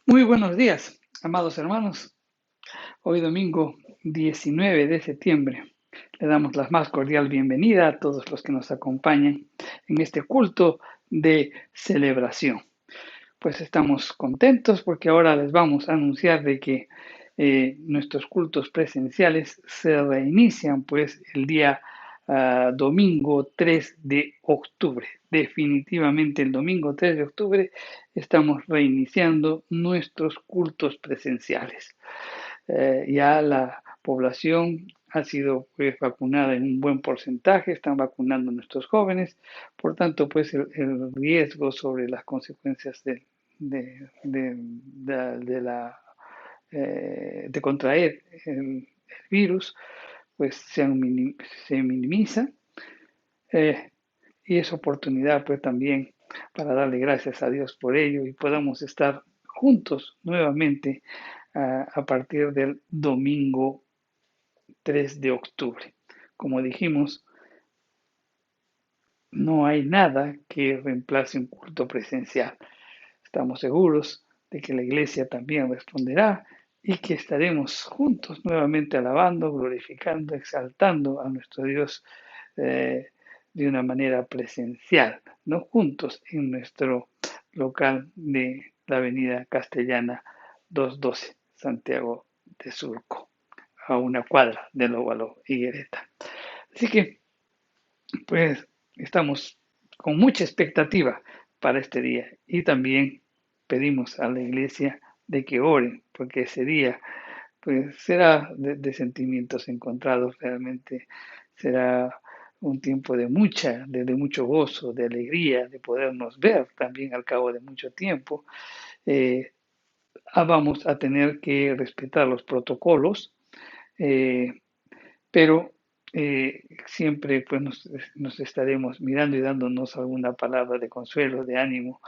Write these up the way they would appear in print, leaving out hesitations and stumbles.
Muy buenos días, amados hermanos. Hoy domingo 19 de septiembre le damos la más cordial bienvenida a todos los que nos acompañan en este culto de celebración. Pues estamos contentos porque ahora les vamos a anunciar de que nuestros cultos presenciales se reinician pues el día domingo 3 de octubre. Definitivamente el domingo 3 de octubre estamos reiniciando nuestros cultos presenciales. Ya la población ha sido pues, vacunada en un buen porcentaje, están vacunando a nuestros jóvenes, por tanto, pues el riesgo sobre las consecuencias de contraer el virus, pues se minimiza eh, y es oportunidad pues también para darle gracias a Dios por ello y podamos estar juntos nuevamente a partir del domingo 3 de octubre. Como dijimos, no hay nada que reemplace un culto presencial. Estamos seguros de que la iglesia también responderá y que estaremos juntos nuevamente alabando, glorificando, exaltando a nuestro Dios eh, de una manera presencial, no juntos en nuestro local de la Avenida Castellana 212, Santiago de Surco, a una cuadra del Óvalo Higuereta. Así que, pues, estamos con mucha expectativa para este día y también pedimos a la iglesia de que oren, porque ese día pues será de sentimientos encontrados, realmente será un tiempo de mucho gozo, de alegría, de podernos ver también al cabo de mucho tiempo. Eh, Vamos a tener que respetar los protocolos, eh, pero siempre pues nos estaremos mirando y dándonos alguna palabra de consuelo, de ánimo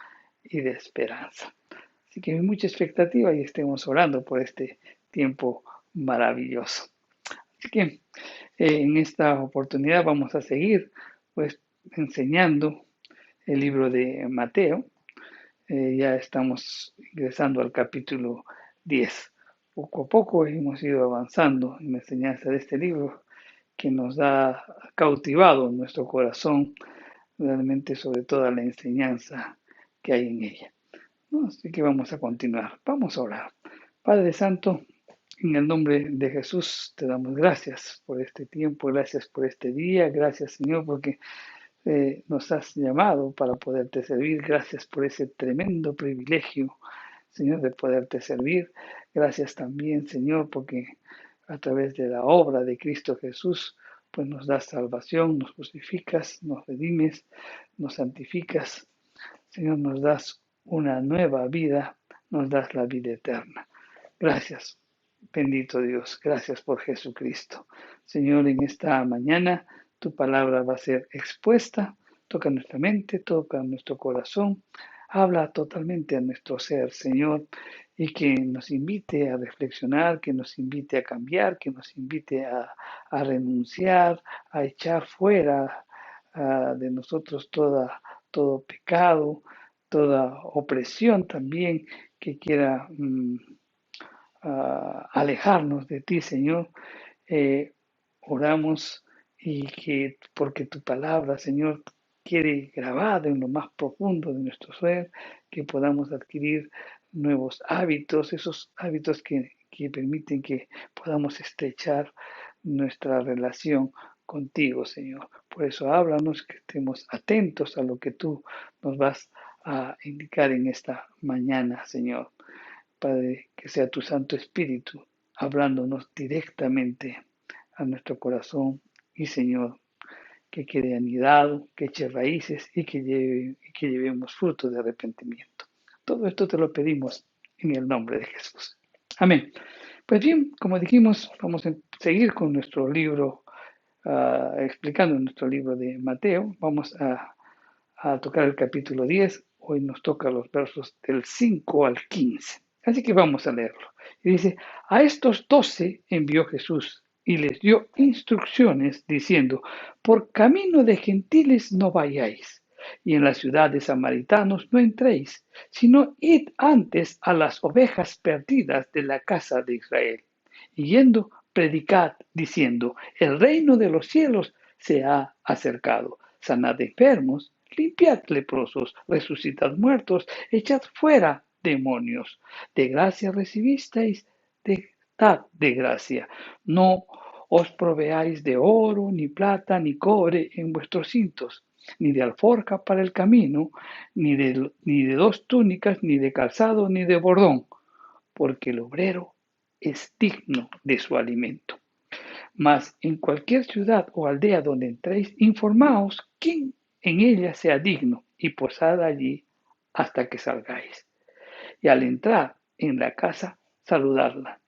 y de esperanza. Así que hay mucha expectativa y estemos orando por este tiempo maravilloso. Así que en esta oportunidad vamos a seguir pues enseñando el libro de Mateo. Ya estamos ingresando al capítulo 10. Poco a poco hemos ido avanzando en la enseñanza de este libro que nos ha cautivado nuestro corazón realmente sobre toda la enseñanza que hay en ella, ¿no? Así que vamos a continuar, vamos a orar. Padre Santo, en el nombre de Jesús te damos gracias por este tiempo, gracias por este día, gracias Señor porque nos has llamado para poderte servir, gracias por ese tremendo privilegio, Señor, de poderte servir. Gracias también, Señor, porque a través de la obra de Cristo Jesús, pues nos das salvación, nos justificas, nos redimes, nos santificas, Señor, nos das una nueva vida, nos das la vida eterna. Gracias, bendito Dios, gracias por Jesucristo. Señor, en esta mañana tu palabra va a ser expuesta, toca nuestra mente, toca nuestro corazón, habla totalmente a nuestro ser, Señor, y que nos invite a reflexionar, que nos invite a cambiar, que nos invite a renunciar, a echar fuera de nosotros todo pecado, toda opresión también que quiera alejarnos de ti, Señor. Oramos y que porque tu palabra, Señor, quede grabada en lo más profundo de nuestro ser, que podamos adquirir nuevos hábitos, esos hábitos que permiten que podamos estrechar nuestra relación contigo, Señor. Por eso háblanos, que estemos atentos a lo que tú nos vas a indicar en esta mañana, Señor. Padre, que sea tu Santo Espíritu hablándonos directamente a nuestro corazón y Señor, que quede anidado, que eche raíces y que llevemos fruto de arrepentimiento. Todo esto te lo pedimos en el nombre de Jesús. Amén. Pues bien, como dijimos, vamos a seguir con nuestro libro, explicando nuestro libro de Mateo. Vamos a tocar el capítulo 10. Hoy nos toca los versos del 5 al 15. Así que vamos a leerlo. Y dice, a estos 12 envió Jesús y les dio instrucciones diciendo, por camino de gentiles no vayáis, y en la ciudad de samaritanos no entréis, sino id antes a las ovejas perdidas de la casa de Israel. Y yendo, predicad, diciendo, el reino de los cielos se ha acercado. Sanad enfermos, limpiad leprosos, resucitad muertos, echad fuera demonios. De gracia recibisteis, dad de gracia. No os proveáis de oro, ni plata, ni cobre en vuestros cintos, ni de alforja para el camino, ni de dos túnicas, ni de calzado, ni de bordón, porque el obrero es digno de su alimento. Mas en cualquier ciudad o aldea donde entréis, informaos quién en ella sea digno, y posad allí hasta que salgáis. Y al entrar en la casa, saludadla.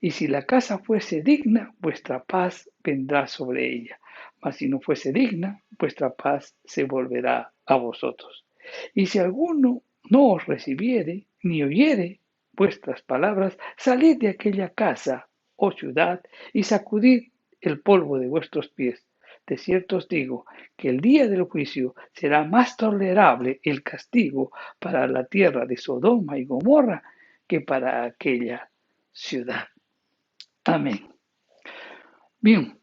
Y si la casa fuese digna, vuestra paz vendrá sobre ella. Mas si no fuese digna, vuestra paz se volverá a vosotros. Y si alguno no os recibiere, ni oyere vuestras palabras, salid de aquella casa o ciudad y sacudid el polvo de vuestros pies. De cierto os digo que el día del juicio será más tolerable el castigo para la tierra de Sodoma y Gomorra que para aquella ciudad. Amén. Bien,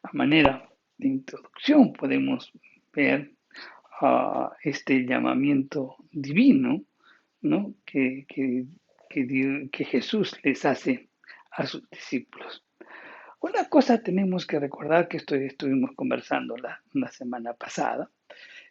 a manera de introducción podemos ver este llamamiento divino, ¿no? que Jesús les hace a sus discípulos. Una cosa tenemos que recordar que estuvimos conversando la semana pasada,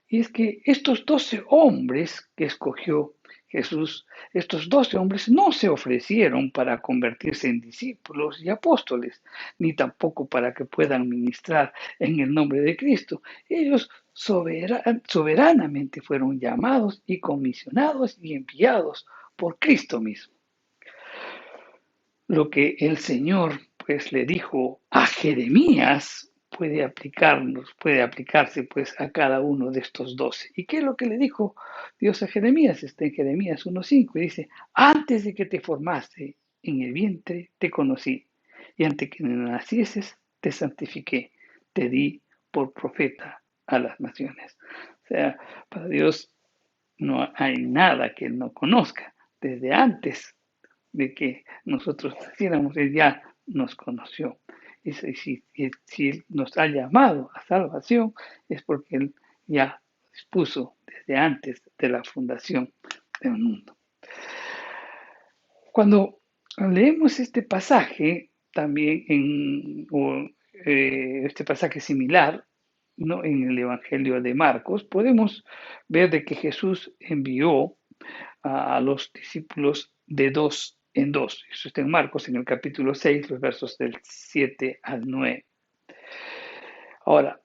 y es que estos 12 hombres que escogió Jesús, estos 12 hombres no se ofrecieron para convertirse en discípulos y apóstoles, ni tampoco para que puedan ministrar en el nombre de Cristo. Ellos soberanamente fueron llamados y comisionados y enviados por Cristo mismo. Lo que el Señor pues le dijo a Jeremías puede aplicarse pues a cada uno de estos 12. ¿Y qué es lo que le dijo Dios a Jeremías? Está en Jeremías 1:5 y dice, antes de que te formaste en el vientre te conocí y antes que nacieses te santifiqué, te di por profeta a las naciones. O sea, para Dios no hay nada que Él no conozca. Desde antes de que nosotros naciéramos, Él ya nos conoció. Y si Él nos ha llamado a salvación, es porque Él ya dispuso desde antes de la fundación del mundo. Cuando leemos este pasaje, también este pasaje similar, ¿no? En el Evangelio de Marcos, podemos ver de que Jesús envió a los discípulos de dos en dos. Eso está en Marcos, en el capítulo 6, los versos del 7 al 9. Ahora,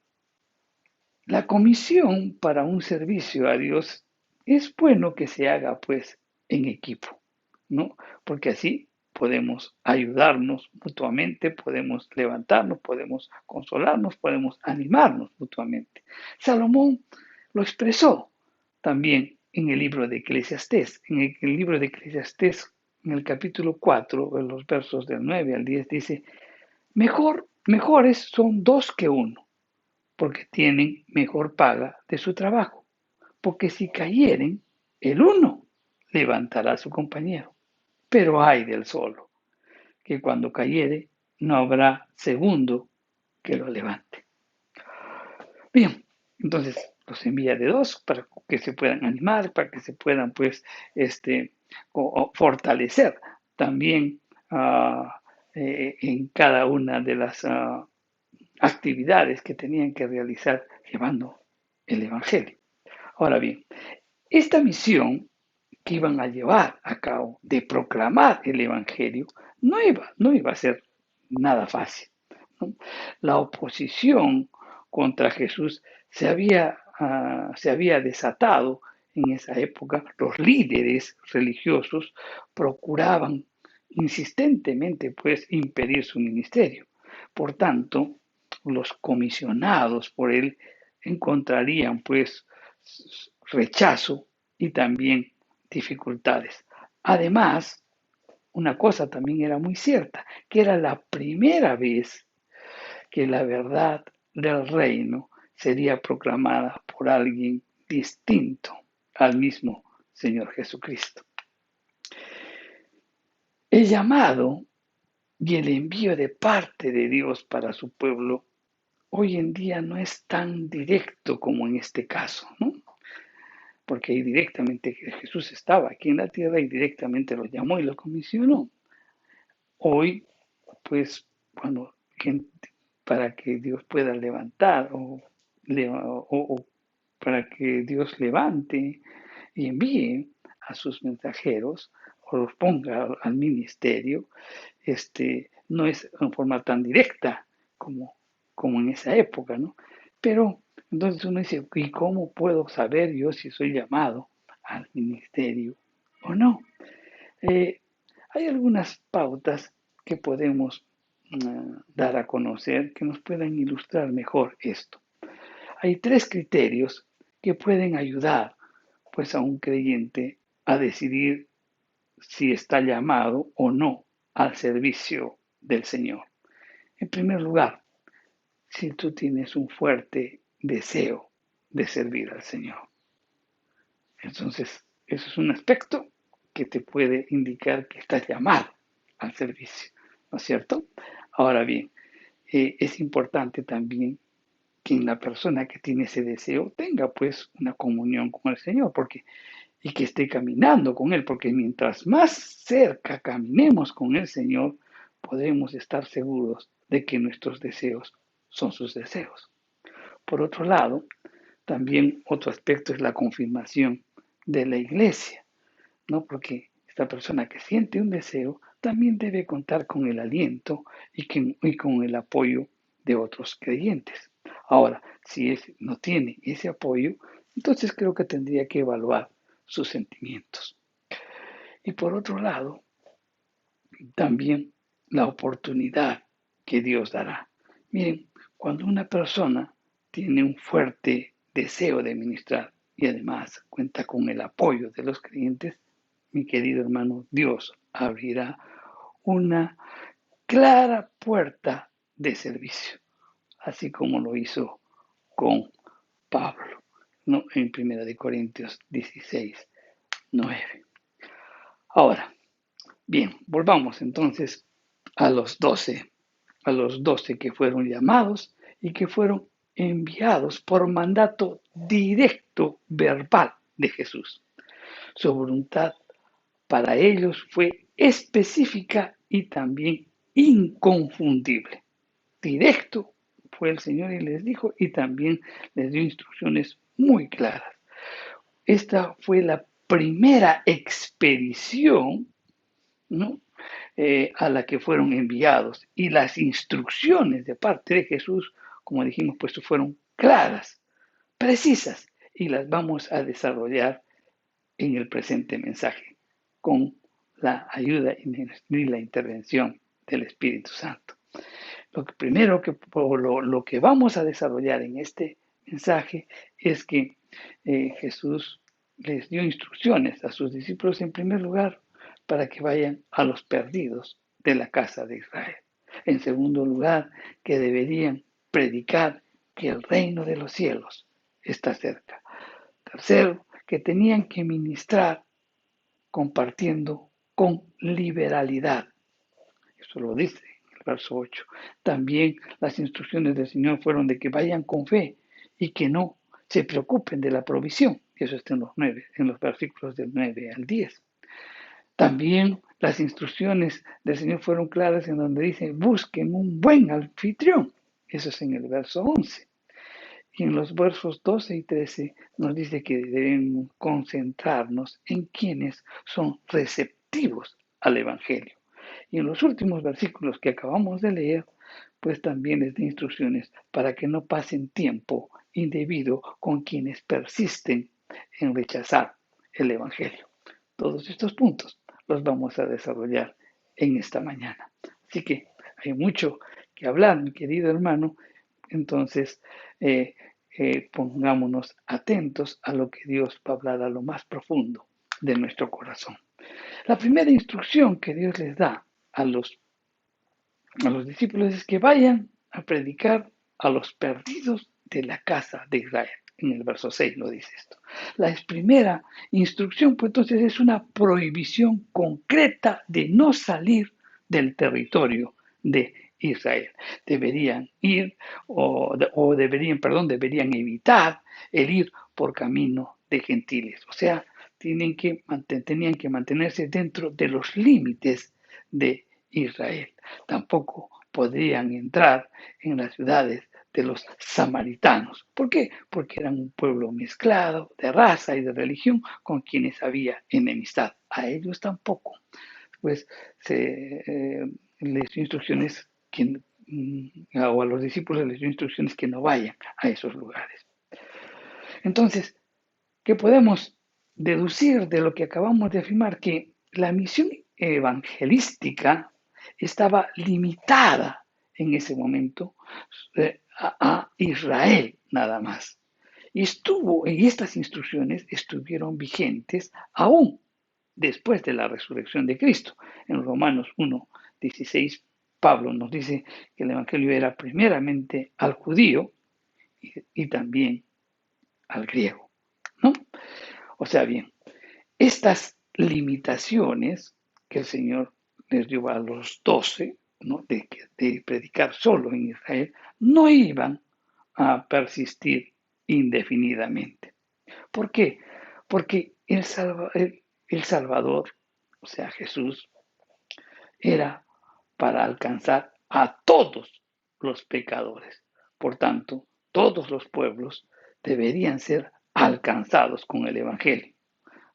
la comisión para un servicio a Dios es bueno que se haga pues en equipo, ¿no? Porque así podemos ayudarnos mutuamente, podemos levantarnos, podemos consolarnos, podemos animarnos mutuamente. Salomón lo expresó también en el libro de Eclesiastés. En el libro de Eclesiastés, en el capítulo 4, en los versos del 9 al 10, dice, mejores son dos que uno, porque tienen mejor paga de su trabajo. Porque si cayeren, el uno levantará a su compañero. Pero hay del solo, que cuando cayere, no habrá segundo que lo levante. Bien, entonces los envía de dos para que se puedan animar, para que se puedan pues fortalecer también en cada una de las actividades que tenían que realizar llevando el Evangelio. Ahora bien, esta misión que iban a llevar a cabo de proclamar el Evangelio no iba a ser nada fácil, ¿no? La oposición contra Jesús se había desatado en esa época. Los líderes religiosos procuraban insistentemente pues impedir su ministerio. Por tanto, los comisionados por él encontrarían pues rechazo y también dificultades. Además, una cosa también era muy cierta, que era la primera vez que la verdad del reino sería proclamada por alguien distinto al mismo Señor Jesucristo. El llamado y el envío de parte de Dios para su pueblo hoy en día no es tan directo como en este caso, ¿no? Porque ahí directamente Jesús estaba aquí en la tierra y directamente lo llamó y lo comisionó. Hoy, pues, cuando para que Dios pueda levantar o para que Dios levante y envíe a sus mensajeros o los ponga al ministerio, no es en forma tan directa como en esa época, ¿no? Pero entonces uno dice, ¿y cómo puedo saber yo si soy llamado al ministerio o no? Eh, Hay algunas pautas que podemos dar a conocer que nos puedan ilustrar mejor esto. Hay 3 criterios que pueden ayudar pues a un creyente a decidir si está llamado o no al servicio del Señor. En primer lugar, si tú tienes un fuerte deseo de servir al Señor. Entonces, eso es un aspecto que te puede indicar que estás llamado al servicio, ¿no es cierto? Ahora bien, es importante también que la persona que tiene ese deseo tenga pues una comunión con el Señor, y que esté caminando con Él, porque mientras más cerca caminemos con el Señor, podremos estar seguros de que nuestros deseos son sus deseos. Por otro lado, también otro aspecto es la confirmación de la iglesia, ¿no? Porque esta persona que siente un deseo también debe contar con el aliento y con el apoyo de otros creyentes. Ahora, si no tiene ese apoyo, entonces creo que tendría que evaluar sus sentimientos. Y por otro lado, también la oportunidad que Dios dará. Miren, cuando una persona tiene un fuerte deseo de ministrar y además cuenta con el apoyo de los creyentes, mi querido hermano, Dios abrirá una clara puerta de servicio, así como lo hizo con Pablo, ¿no? En 1 Corintios 16, 9. Ahora, bien, volvamos entonces a los 12 que fueron llamados y que fueron enviados por mandato directo verbal de Jesús. Su voluntad para ellos fue específica y también inconfundible. Directo fue el Señor y les dijo, y también les dio instrucciones muy claras. Esta fue la primera expedición, ¿no? A la que fueron enviados. Y las instrucciones de parte de Jesús, como dijimos, pues fueron claras, precisas, y las vamos a desarrollar en el presente mensaje, con la ayuda y la intervención del Espíritu Santo. Lo que vamos a desarrollar en este mensaje es que Jesús les dio instrucciones a sus discípulos en primer lugar para que vayan a los perdidos de la casa de Israel. En segundo lugar, que deberían predicar que el reino de los cielos está cerca. Tercero, que tenían que ministrar compartiendo con liberalidad. Eso lo dice en el verso 8. También las instrucciones del Señor fueron de que vayan con fe y que no se preocupen de la provisión. Eso está en los versículos del 9 al 10. También las instrucciones del Señor fueron claras en donde dice, busquen un buen anfitrión. Eso es en el verso 11. Y en los versos 12 y 13 nos dice que debemos concentrarnos en quienes son receptivos al Evangelio. Y en los últimos versículos que acabamos de leer, pues también les da instrucciones para que no pasen tiempo indebido con quienes persisten en rechazar el Evangelio. Todos estos puntos los vamos a desarrollar en esta mañana. Así que hay mucho que hablar, mi querido hermano. Entonces, pongámonos atentos a lo que Dios va a hablar a lo más profundo de nuestro corazón. La primera instrucción que Dios les da a los discípulos es que vayan a predicar a los perdidos de la casa de Israel. En el verso 6 lo dice esto. La primera instrucción, pues entonces es una prohibición concreta de no salir del territorio de Israel. Deberían ir deberían evitar el ir por camino de gentiles. O sea, tenían que mantenerse dentro de los límites de Israel. Tampoco podrían entrar en las ciudades de los samaritanos. ¿Por qué? Porque eran un pueblo mezclado de raza y de religión con quienes había enemistad. A ellos tampoco. Pues les dio instrucciones o a los discípulos les dio instrucciones que no vayan a esos lugares. Entonces, ¿qué podemos deducir de lo que acabamos de afirmar? Que la misión evangelística estaba limitada en ese momento a Israel nada más. Y estas instrucciones estuvieron vigentes aún después de la resurrección de Cristo. En Romanos 1:16, Pablo nos dice que el evangelio era primeramente al judío y también al griego, ¿no? O sea, bien, estas limitaciones que el Señor les dio a los 12, ¿no? de predicar solo en Israel, no iban a persistir indefinidamente. ¿Por qué? Porque el Salvador, o sea, Jesús, era para alcanzar a todos los pecadores. Por tanto, todos los pueblos deberían ser alcanzados con el Evangelio,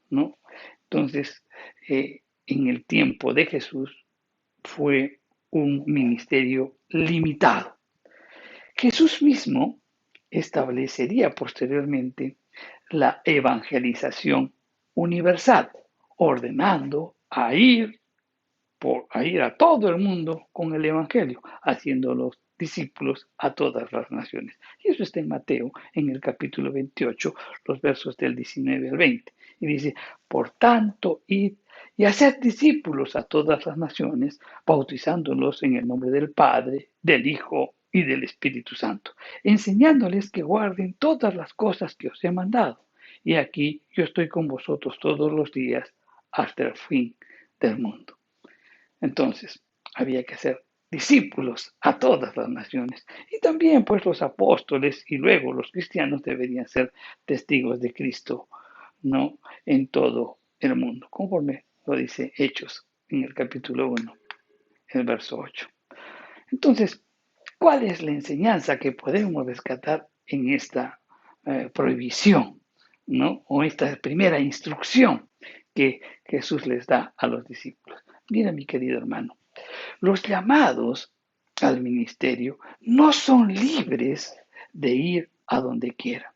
¿no? Entonces, en el tiempo de Jesús fue un ministerio limitado. Jesús mismo establecería posteriormente la evangelización universal, ordenando a ir a todo el mundo con el Evangelio, haciendo los discípulos a todas las naciones. Y eso está en Mateo, en el capítulo 28, los versos del 19 al 20. Y dice, por tanto, id y haced discípulos a todas las naciones, bautizándolos en el nombre del Padre, del Hijo y del Espíritu Santo, enseñándoles que guarden todas las cosas que os he mandado. Y aquí yo estoy con vosotros todos los días hasta el fin del mundo. Entonces, había que hacer discípulos a todas las naciones. Y también, pues, los apóstoles y luego los cristianos deberían ser testigos de Cristo, ¿no? En todo el mundo, conforme lo dice Hechos en el capítulo 1, el verso 8. Entonces, ¿cuál es la enseñanza que podemos rescatar en esta prohibición, ¿no? O esta primera instrucción que Jesús les da a los discípulos? Mira, mi querido hermano, los llamados al ministerio no son libres de ir a donde quieran,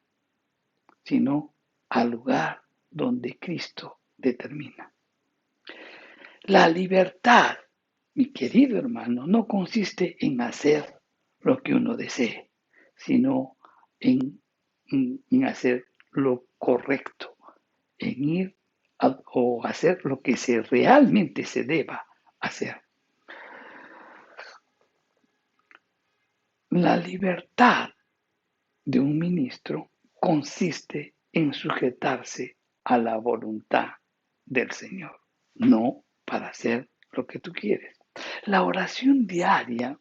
sino al lugar donde Cristo determina. La libertad, mi querido hermano, no consiste en hacer lo que uno desee, sino en hacer lo correcto, en ir o hacer lo que realmente se deba hacer. La libertad de un ministro consiste en sujetarse a la voluntad del Señor, no para hacer lo que tú quieres. La oración diaria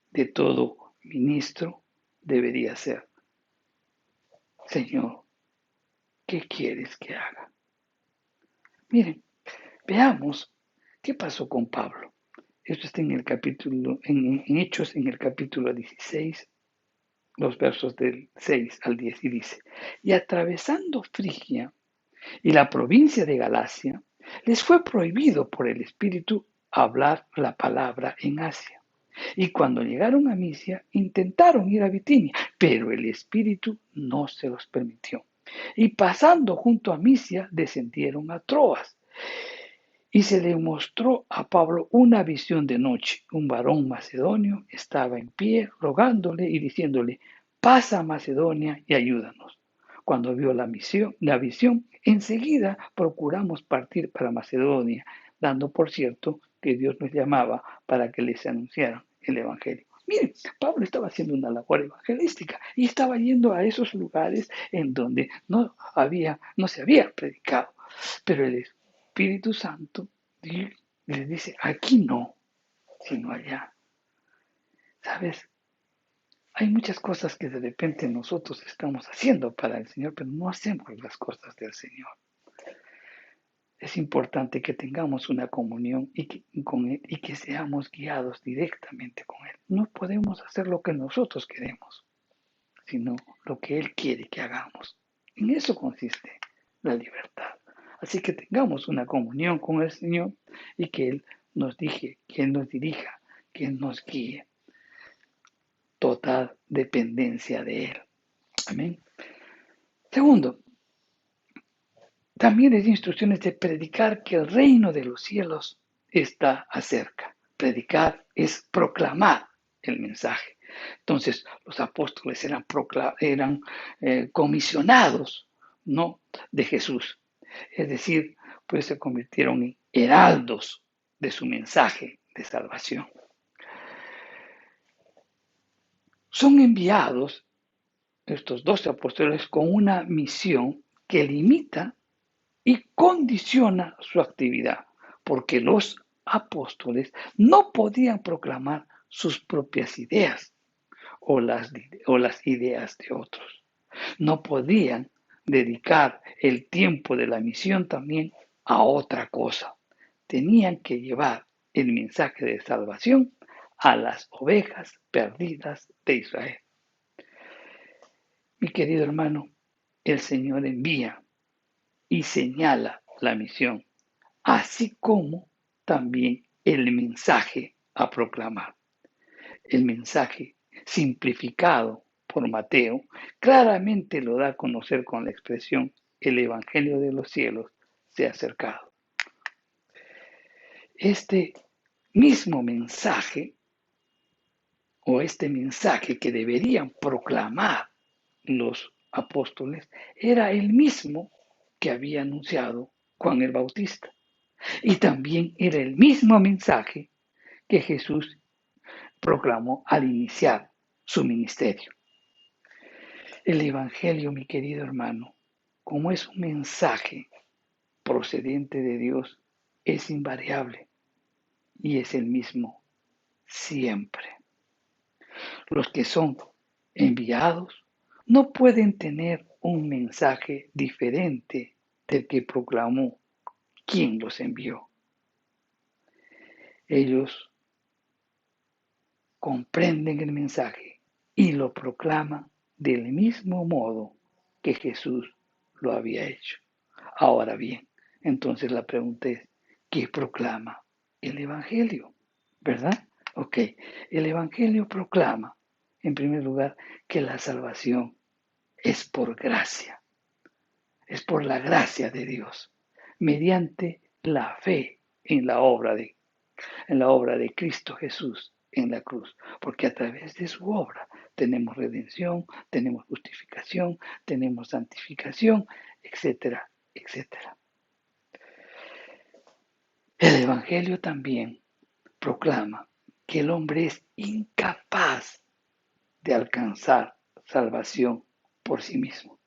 de todo ministro debería ser, Señor, ¿qué quieres que haga? Miren, veamos qué pasó con Pablo. Esto está en el capítulo, en Hechos, en el capítulo 16, los versos del 6 al 10, y dice, y atravesando Frigia y la provincia de Galacia, les fue prohibido por el Espíritu hablar la palabra en Asia. Y cuando llegaron a Misia, intentaron ir a Bitinia, pero el Espíritu no se los permitió. Y pasando junto a Misia, descendieron a Troas. Y se le mostró a Pablo una visión de noche. Un varón macedonio estaba en pie, rogándole y diciéndole, pasa a Macedonia y ayúdanos. Cuando vio la visión, enseguida procuramos partir para Macedonia, dando por cierto que Dios nos llamaba para que les anunciaran el Evangelio. Miren, Pablo estaba haciendo una labor evangelística y estaba yendo a esos lugares en donde no se había predicado. Pero el Espíritu Santo les dice, aquí no, sino allá. ¿Sabes? Hay muchas cosas que de repente nosotros estamos haciendo para el Señor, pero no hacemos las cosas del Señor. Es importante que tengamos una comunión con Él y que seamos guiados directamente con Él. No podemos hacer lo que nosotros queremos, sino lo que Él quiere que hagamos. En eso consiste la libertad. Así que tengamos una comunión con el Señor y que Él nos dirija, que Él nos guíe. Total dependencia de Él. Amén. Segundo, también hay instrucciones de predicar que el reino de los cielos está acerca. Predicar es proclamar el mensaje. Entonces, los apóstoles eran comisionados, ¿no?, de Jesús. Es decir, pues se convirtieron en heraldos de su mensaje de salvación. Son enviados estos 12 apóstoles con una misión que limita y condiciona su actividad, porque los apóstoles no podían proclamar sus propias ideas o las ideas de otros. No podían dedicar el tiempo de la misión también a otra cosa. Tenían que llevar el mensaje de salvación a las ovejas perdidas de Israel. Mi querido hermano, el Señor envía y señala la misión, así como también el mensaje a proclamar. El mensaje simplificado por Mateo claramente lo da a conocer con la expresión el Evangelio de los cielos se ha acercado. Este mismo mensaje o este mensaje que deberían proclamar los apóstoles era el mismo que había anunciado Juan el Bautista. Y también era el mismo mensaje que Jesús proclamó al iniciar su ministerio. El Evangelio, mi querido hermano, como es un mensaje procedente de Dios, es invariable y es el mismo siempre. Los que son enviados no pueden tener un mensaje diferente del que proclamó quien los envió. Ellos comprenden el mensaje y lo proclaman del mismo modo que Jesús lo había hecho. Ahora bien, entonces la pregunta es, ¿qué proclama el Evangelio? ¿Verdad? Ok, el Evangelio proclama, en primer lugar, que la salvación es por gracia, es por la gracia de Dios, mediante la fe en la obra de Cristo Jesús en la cruz, porque a través de su obra tenemos redención, tenemos justificación, tenemos santificación, etcétera, etcétera. El Evangelio también proclama que el hombre es incapaz de alcanzar salvación por sí mismo.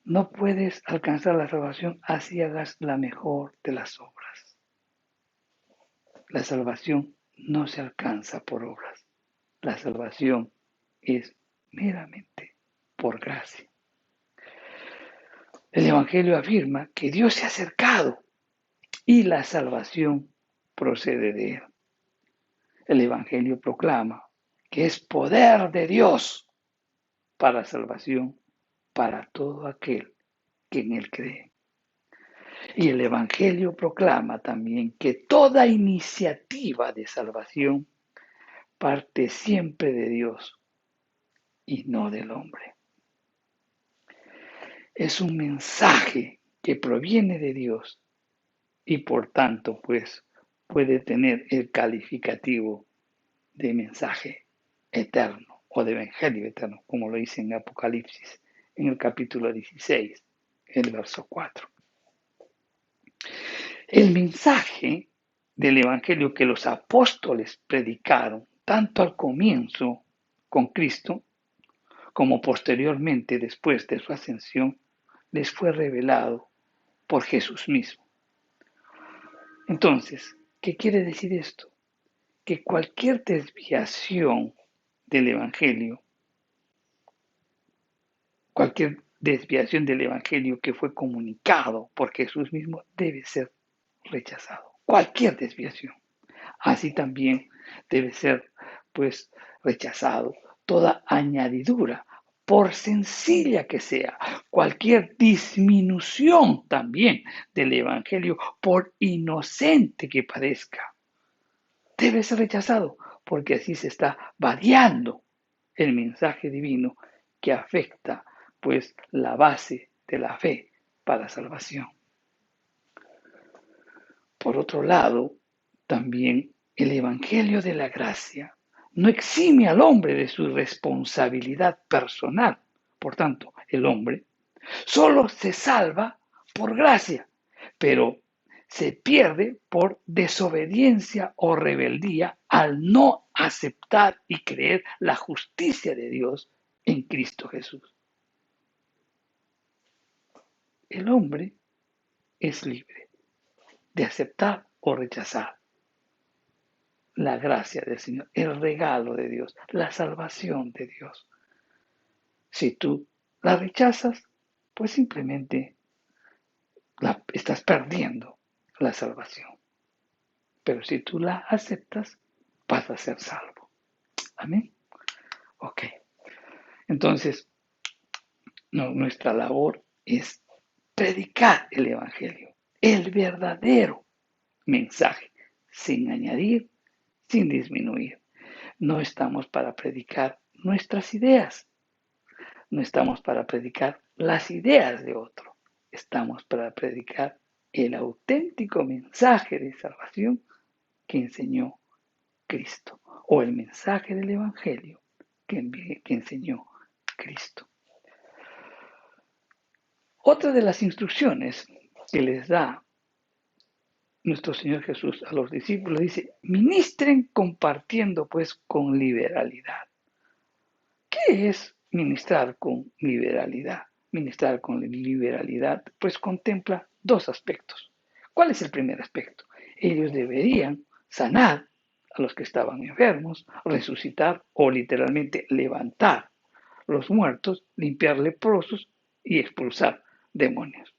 No puedes alcanzar la salvación así hagas la mejor de las obras. La salvación no se alcanza por obras. La salvación es meramente por gracia. El Evangelio afirma que Dios se ha acercado y la salvación procede de Él. El Evangelio proclama que es poder de Dios para salvación para todo aquel que en Él cree. Y el Evangelio proclama también que toda iniciativa de salvación parte siempre de Dios y no del hombre. Es un mensaje que proviene de Dios y por tanto, pues, puede tener el calificativo de mensaje eterno o de evangelio eterno, como lo dice en Apocalipsis, en el capítulo 16, el verso 4. El mensaje del Evangelio que los apóstoles predicaron, tanto al comienzo con Cristo, como posteriormente después de su ascensión, les fue revelado por Jesús mismo. Entonces, ¿qué quiere decir esto? Que cualquier desviación del Evangelio, que fue comunicado por Jesús mismo debe ser rechazado. Cualquier desviación. Así también debe ser, pues, rechazado toda añadidura, por sencilla que sea, cualquier disminución también del Evangelio, por inocente que parezca, debe ser rechazado, porque así se está variando el mensaje divino que afecta, pues, la base de la fe para salvación. Por otro lado, también el Evangelio de la gracia no exime al hombre de su responsabilidad personal. Por tanto, el hombre solo se salva por gracia, pero se pierde por desobediencia o rebeldía al no aceptar y creer la justicia de Dios en Cristo Jesús. El hombre es libre de aceptar o rechazar la gracia del Señor, el regalo de Dios, la salvación de Dios. Si tú la rechazas, pues simplemente estás perdiendo la salvación. Pero si tú la aceptas, vas a ser salvo. Amén. Ok. Entonces, nuestra labor es predicar el Evangelio, el verdadero mensaje, sin añadir, sin disminuir. No estamos para predicar nuestras ideas, no estamos para predicar las ideas de otro, estamos para predicar el auténtico mensaje de salvación que enseñó Cristo, o el mensaje del Evangelio que enseñó Cristo. Otra de las instrucciones que les da nuestro Señor Jesús a los discípulos dice: ministren compartiendo pues con liberalidad. ¿Qué es ministrar con liberalidad? Ministrar con liberalidad pues contempla dos aspectos. ¿Cuál es el primer aspecto? Ellos deberían sanar a los que estaban enfermos, resucitar o literalmente levantar los muertos, limpiar leprosos y expulsar demonios.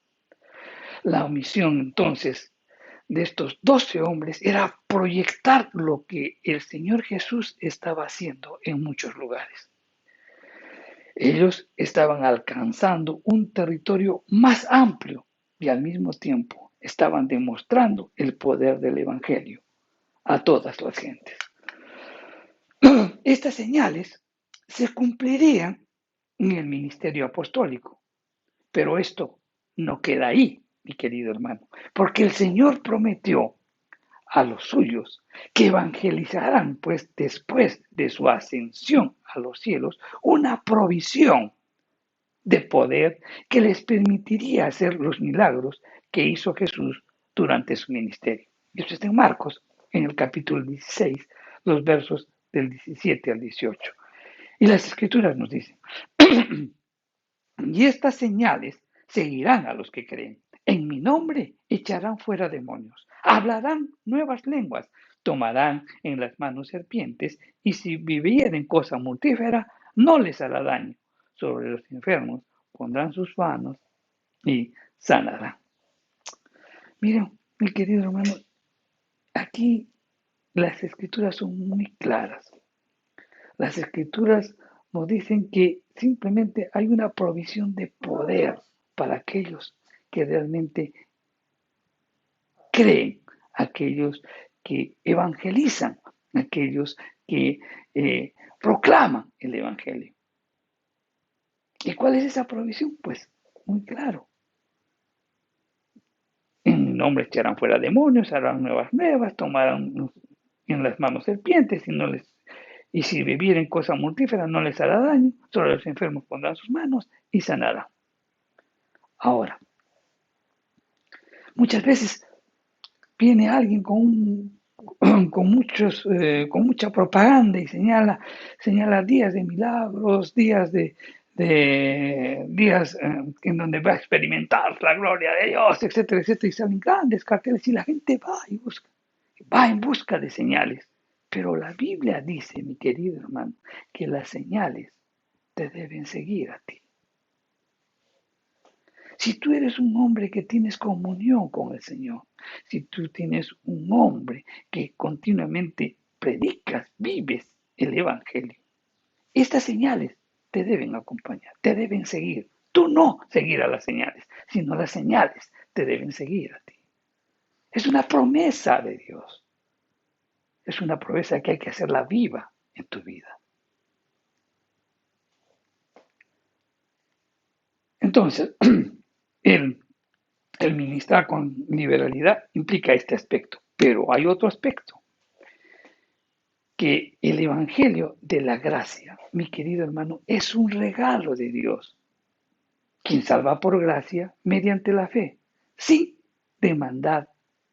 La misión entonces de estos 12 hombres era proyectar lo que el Señor Jesús estaba haciendo en muchos lugares. Ellos estaban alcanzando un territorio más amplio y al mismo tiempo estaban demostrando el poder del Evangelio a todas las gentes. Estas señales se cumplirían en el ministerio apostólico, pero esto no queda ahí, mi querido hermano, porque el Señor prometió a los suyos que evangelizarán, pues después de su ascensión a los cielos, una provisión de poder que les permitiría hacer los milagros que hizo Jesús durante su ministerio. Y esto está en Marcos, en el capítulo 16, los versos del 17 al 18. Y las escrituras nos dicen: y estas señales seguirán a los que creen. En mi nombre echarán fuera demonios, hablarán nuevas lenguas, tomarán en las manos serpientes, y si bebieren cosa mortífera, no les hará daño. Sobre los enfermos pondrán sus manos y sanarán. Miren, mi querido hermano, aquí las escrituras son muy claras. Las escrituras nos dicen que simplemente hay una provisión de poder para aquellos que realmente creen, aquellos que evangelizan, aquellos que proclaman el Evangelio. ¿Y cuál es esa provisión? Pues muy claro. En mi nombre echarán fuera demonios, harán nuevas, tomarán en las manos serpientes y si bebieren cosa mortífera no les hará daño, sobre los enfermos pondrán sus manos y sanarán. Ahora, muchas veces viene alguien con mucha propaganda y señala días de milagros, días en donde va a experimentar la gloria de Dios, etcétera, etcétera, y salen grandes carteles y la gente va en busca de señales. Pero la Biblia dice, mi querido hermano, que las señales te deben seguir a ti. Si tú eres un hombre que tienes comunión con el Señor, si tú tienes un hombre que continuamente predicas, vives el Evangelio, estas señales te deben acompañar, te deben seguir. Tú no seguir a las señales, sino las señales te deben seguir a ti. Es una promesa de Dios. Es una promesa que hay que hacerla viva en tu vida. Entonces, el ministrar con liberalidad implica este aspecto, pero hay otro aspecto, que el Evangelio de la gracia, mi querido hermano, es un regalo de Dios, quien salva por gracia mediante la fe, sin demandar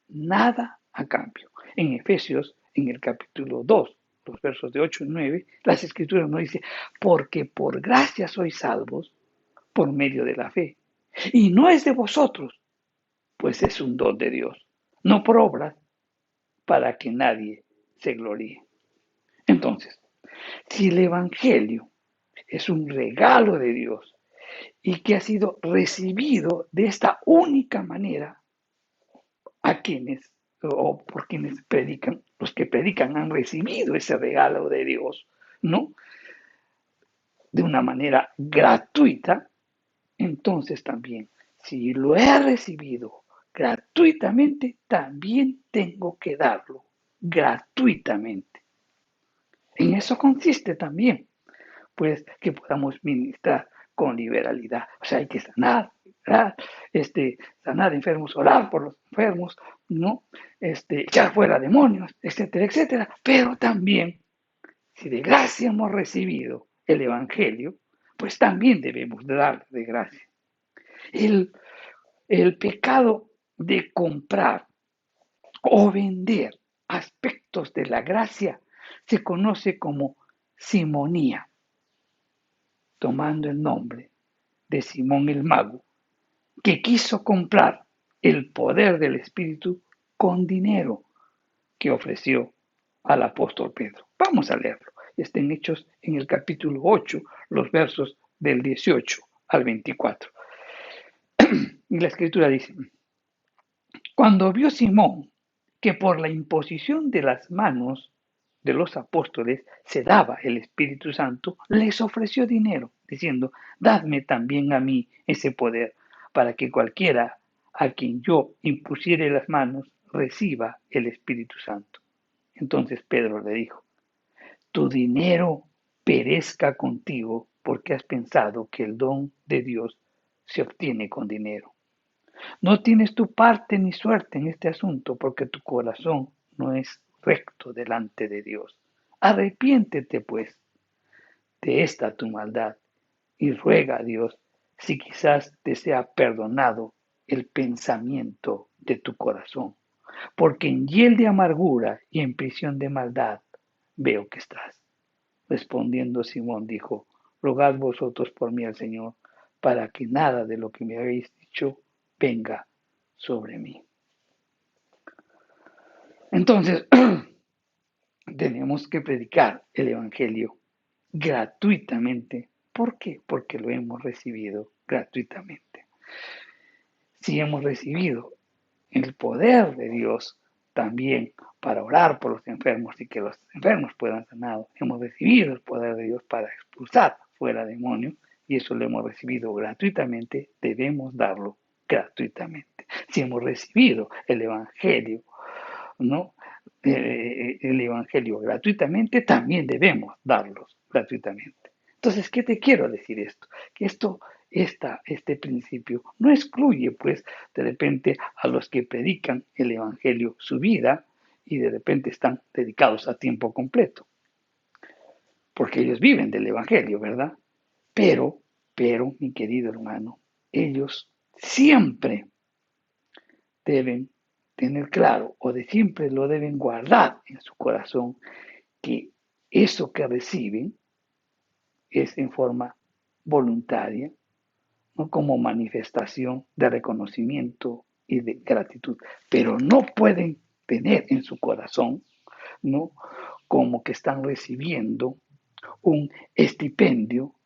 nada a cambio. En Efesios, en el capítulo 2, los versos de 8 y 9, las escrituras nos dicen, porque por gracia sois salvos por medio de la fe. Y no es de vosotros, pues es un don de Dios, no por obras, para que nadie se gloríe. Entonces, si el Evangelio es un regalo de Dios y que ha sido recibido de esta única manera a quienes o por quienes predican, los que predican han recibido ese regalo de Dios, ¿no? De una manera gratuita, entonces también, si lo he recibido gratuitamente, también tengo que darlo gratuitamente. En eso consiste también, pues, que podamos ministrar con liberalidad. O sea, hay que sanar enfermos, orar por los enfermos, ¿no? Echar fuera demonios, etcétera, etcétera. Pero también, si de gracia hemos recibido el Evangelio, pues también debemos dar de gracia. El pecado de comprar o vender aspectos de la gracia se conoce como simonía, tomando el nombre de Simón el Mago, que quiso comprar el poder del Espíritu con dinero que ofreció al apóstol Pedro. Vamos a leerlo. Está en Hechos en el capítulo 8, los versos del 18 al 24. Y la escritura dice, cuando vio Simón que por la imposición de las manos de los apóstoles se daba el Espíritu Santo, les ofreció dinero, diciendo, dadme también a mí ese poder, para que cualquiera a quien yo impusiere las manos reciba el Espíritu Santo. Entonces Pedro le dijo, tu dinero perezca contigo, porque has pensado que el don de Dios se obtiene con dinero. No tienes tu parte ni suerte en este asunto, porque tu corazón no es recto delante de Dios. Arrepiéntete, pues, de esta tu maldad y ruega a Dios si quizás te sea perdonado el pensamiento de tu corazón, porque en hiel de amargura y en prisión de maldad veo que estás. Respondiendo Simón dijo, rogad vosotros por mí al Señor, para que nada de lo que me habéis dicho venga sobre mí. Entonces, tenemos que predicar el Evangelio gratuitamente. ¿Por qué? Porque lo hemos recibido gratuitamente. Si hemos recibido el poder de Dios también para orar por los enfermos y que los enfermos puedan sanar, hemos recibido el poder de Dios para expulsar fuera demonios y eso lo hemos recibido gratuitamente, debemos darlo gratuitamente. Si hemos recibido el Evangelio, ¿no? El Evangelio gratuitamente, también debemos darlos gratuitamente. Entonces, ¿qué te quiero decir esto? Que este principio no excluye, pues, de repente a los que predican el Evangelio su vida y de repente están dedicados a tiempo completo, porque ellos viven del Evangelio, ¿verdad? Pero, mi querido hermano, ellos siempre deben tener claro o de siempre lo deben guardar en su corazón que eso que reciben es en forma voluntaria, ¿no? Como manifestación de reconocimiento y de gratitud, pero no pueden tener en su corazón, ¿no? Como que están recibiendo un estipendio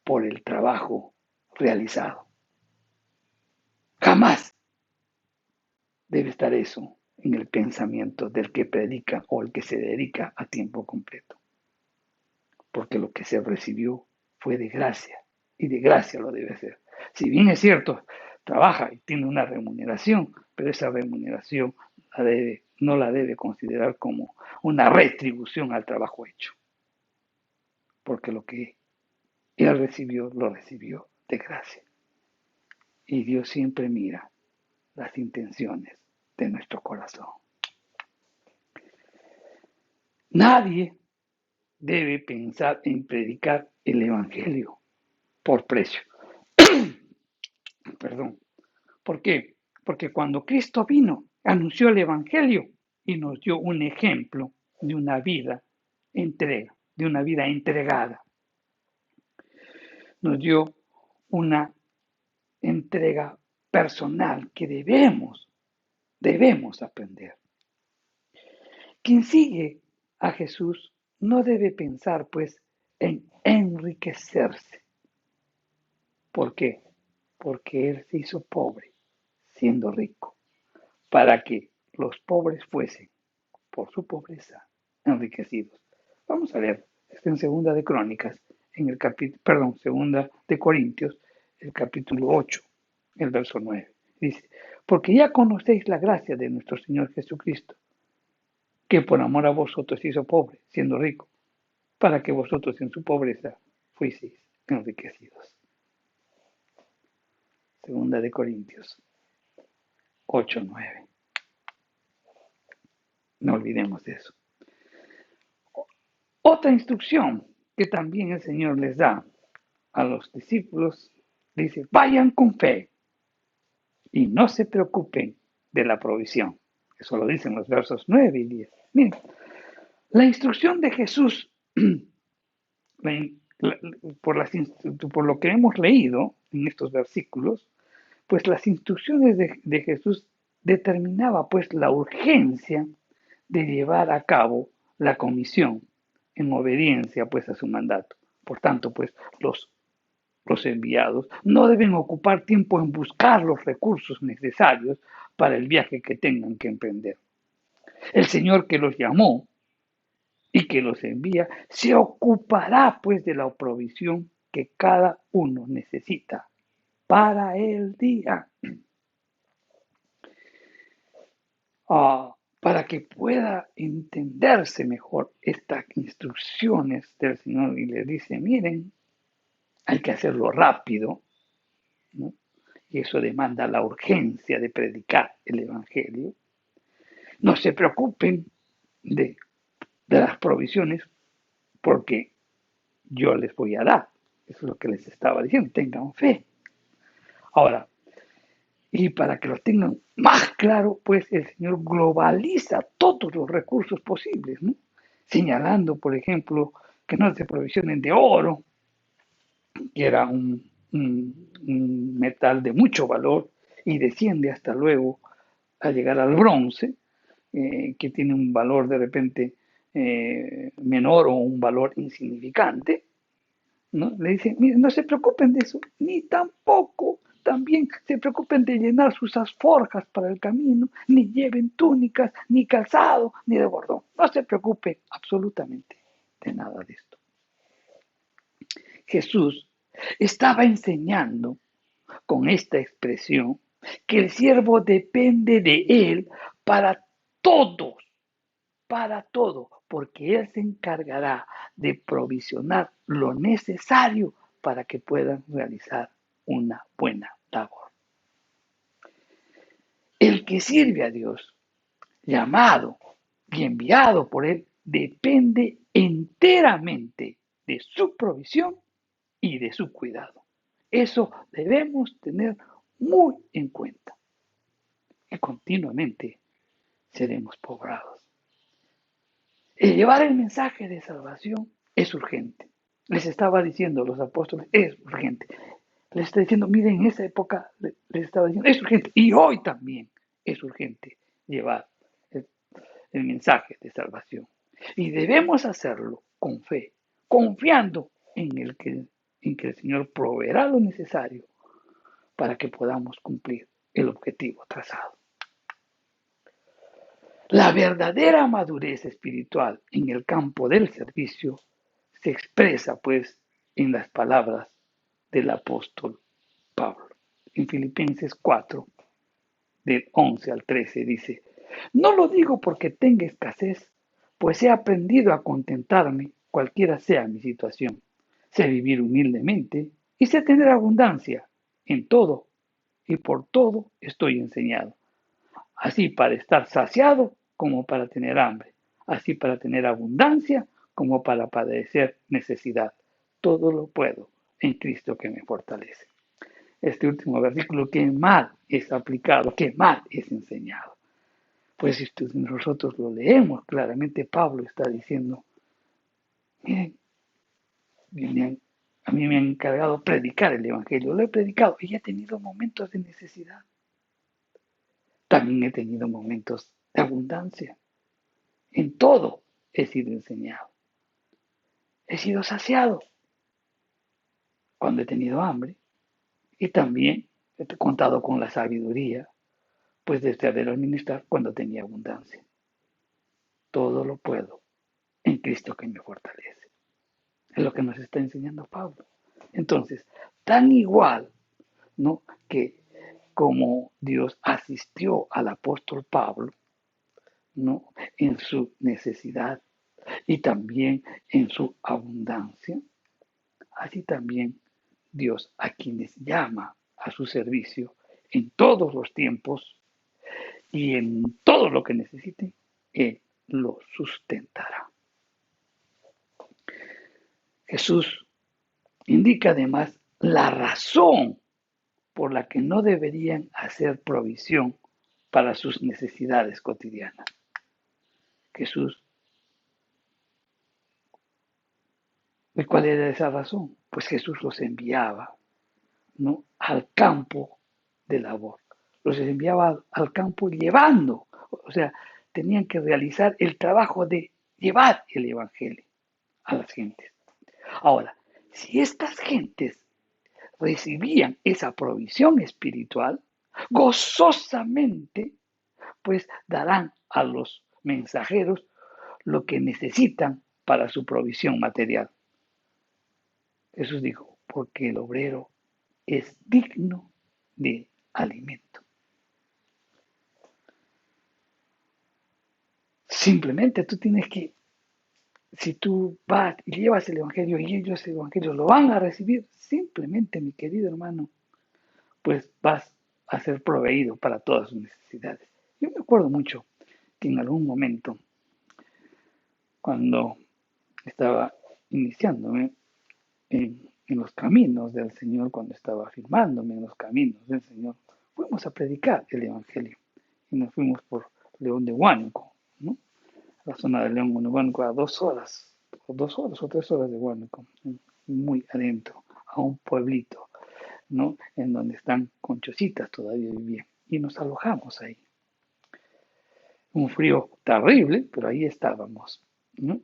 por el trabajo realizado. Jamás debe estar eso en el pensamiento del que predica o el que se dedica a tiempo completo, porque lo que se recibió fue de gracia y de gracia lo debe ser. Si bien es cierto, trabaja y tiene una remuneración, pero esa remuneración no la debe considerar como una retribución al trabajo hecho, porque lo que él recibió, lo recibió de gracia. Y Dios siempre mira las intenciones de nuestro corazón. Nadie debe pensar en predicar el Evangelio por precio. Perdón. ¿Por qué? Porque cuando Cristo vino, anunció el Evangelio y nos dio un ejemplo de una vida de una vida entregada. Nos dio una entrega personal que debemos aprender. Quien sigue a Jesús no debe pensar, pues, en enriquecerse. ¿Por qué? Porque Él se hizo pobre, siendo rico, para que los pobres fuesen, por su pobreza, enriquecidos. Vamos a leer, está en Segunda de Crónicas, Segunda de Corintios, el capítulo 8, el verso 9. Dice, porque ya conocéis la gracia de nuestro Señor Jesucristo, que por amor a vosotros hizo pobre, siendo rico, para que vosotros en su pobreza fuiseis enriquecidos. Segunda de Corintios 8:9. No olvidemos de eso. Otra instrucción que también el Señor les da a los discípulos, dice, vayan con fe y no se preocupen de la provisión. Eso lo dicen los versos 9 y 10. Miren, la instrucción de Jesús, por lo que hemos leído en estos versículos, pues las instrucciones de Jesús determinaba pues la urgencia de llevar a cabo la comisión en obediencia pues a su mandato. Por tanto, pues los enviados no deben ocupar tiempo en buscar los recursos necesarios para el viaje que tengan que emprender. El Señor que los llamó y que los envía se ocupará pues de la provisión que cada uno necesita para el día. Para que pueda entenderse mejor estas instrucciones del Señor y le dice, miren, hay que hacerlo rápido, ¿no? Y eso demanda la urgencia de predicar el Evangelio. No se preocupen de las provisiones porque yo les voy a dar. Eso es lo que les estaba diciendo, tengan fe. Ahora, y para que lo tengan más claro, pues el Señor globaliza todos los recursos posibles, ¿no? Señalando, por ejemplo, que no se provisionen de oro, que era un metal de mucho valor, y desciende hasta luego a llegar al bronce, que tiene un valor de repente menor o un valor insignificante, ¿no? Le dicen, miren, no se preocupen de eso, ni tampoco también se preocupen de llenar sus alforjas para el camino, ni lleven túnicas, ni calzado, ni de bordón. No se preocupe absolutamente de nada de esto. Jesús estaba enseñando con esta expresión que el siervo depende de él para todos, para todo, porque él se encargará de provisionar lo necesario para que puedan realizar una buena labor. El que sirve a Dios, llamado y enviado por él, depende enteramente de su provisión y de su cuidado. Eso debemos tener muy en cuenta. que continuamente seremos pobrados. El llevar el mensaje de salvación es urgente. Les estaba diciendo a los apóstoles, es urgente. Les está diciendo, miren, en esa época les estaba diciendo, es urgente. Y hoy también es urgente llevar el mensaje de salvación. Y debemos hacerlo con fe, confiando en que el Señor proveerá lo necesario para que podamos cumplir el objetivo trazado. La verdadera madurez espiritual en el campo del servicio se expresa, pues, en las palabras del apóstol Pablo. En Filipenses 4, del 11 al 13, dice, no lo digo porque tenga escasez, pues he aprendido a contentarme cualquiera sea mi situación. Sé vivir humildemente y sé tener abundancia en todo y por todo estoy enseñado. Así para estar saciado como para tener hambre, así para tener abundancia como para padecer necesidad. Todo lo puedo en Cristo que me fortalece. Este último versículo que mal es aplicado, que mal es enseñado. Pues si nosotros lo leemos claramente, Pablo está diciendo, miren, a mí me han encargado predicar el Evangelio, lo he predicado y he tenido momentos de necesidad. También he tenido momentos de abundancia. En todo he sido enseñado. He sido saciado cuando he tenido hambre y también he contado con la sabiduría, pues de saber administrar cuando tenía abundancia. Todo lo puedo en Cristo que me fortalece. Es lo que nos está enseñando Pablo. Entonces, tan igual, ¿no? Que como Dios asistió al apóstol Pablo, ¿no? En su necesidad y también en su abundancia, así también Dios a quienes llama a su servicio en todos los tiempos y en todo lo que necesiten, Él lo sustentará. Jesús indica además la razón por la que no deberían hacer provisión para sus necesidades cotidianas. Jesús, ¿y cuál era esa razón? Pues Jesús los enviaba, ¿no?, al campo de labor. Los enviaba al campo llevando, o sea, tenían que realizar el trabajo de llevar el evangelio a las gentes. Ahora, si estas gentes recibían esa provisión espiritual, gozosamente, pues darán a los mensajeros lo que necesitan para su provisión material. Jesús dijo, porque el obrero es digno de alimento. Simplemente tú tienes que, si tú vas y llevas el evangelio y ellos el evangelio lo van a recibir, simplemente, mi querido hermano, pues vas a ser proveído para todas sus necesidades. Yo me acuerdo mucho que en algún momento, cuando estaba iniciándome en los caminos del Señor, cuando estaba afirmándome en los caminos del Señor, fuimos a predicar el Evangelio y nos fuimos por León de Huánuco, ¿no? La zona de León de Huánuco a 2 horas, o 2 horas o 3 horas de Huánuco, muy adentro, a un pueblito, ¿no?, en donde están conchositas todavía vivían, y nos alojamos ahí. Un frío terrible, pero ahí estábamos, ¿no?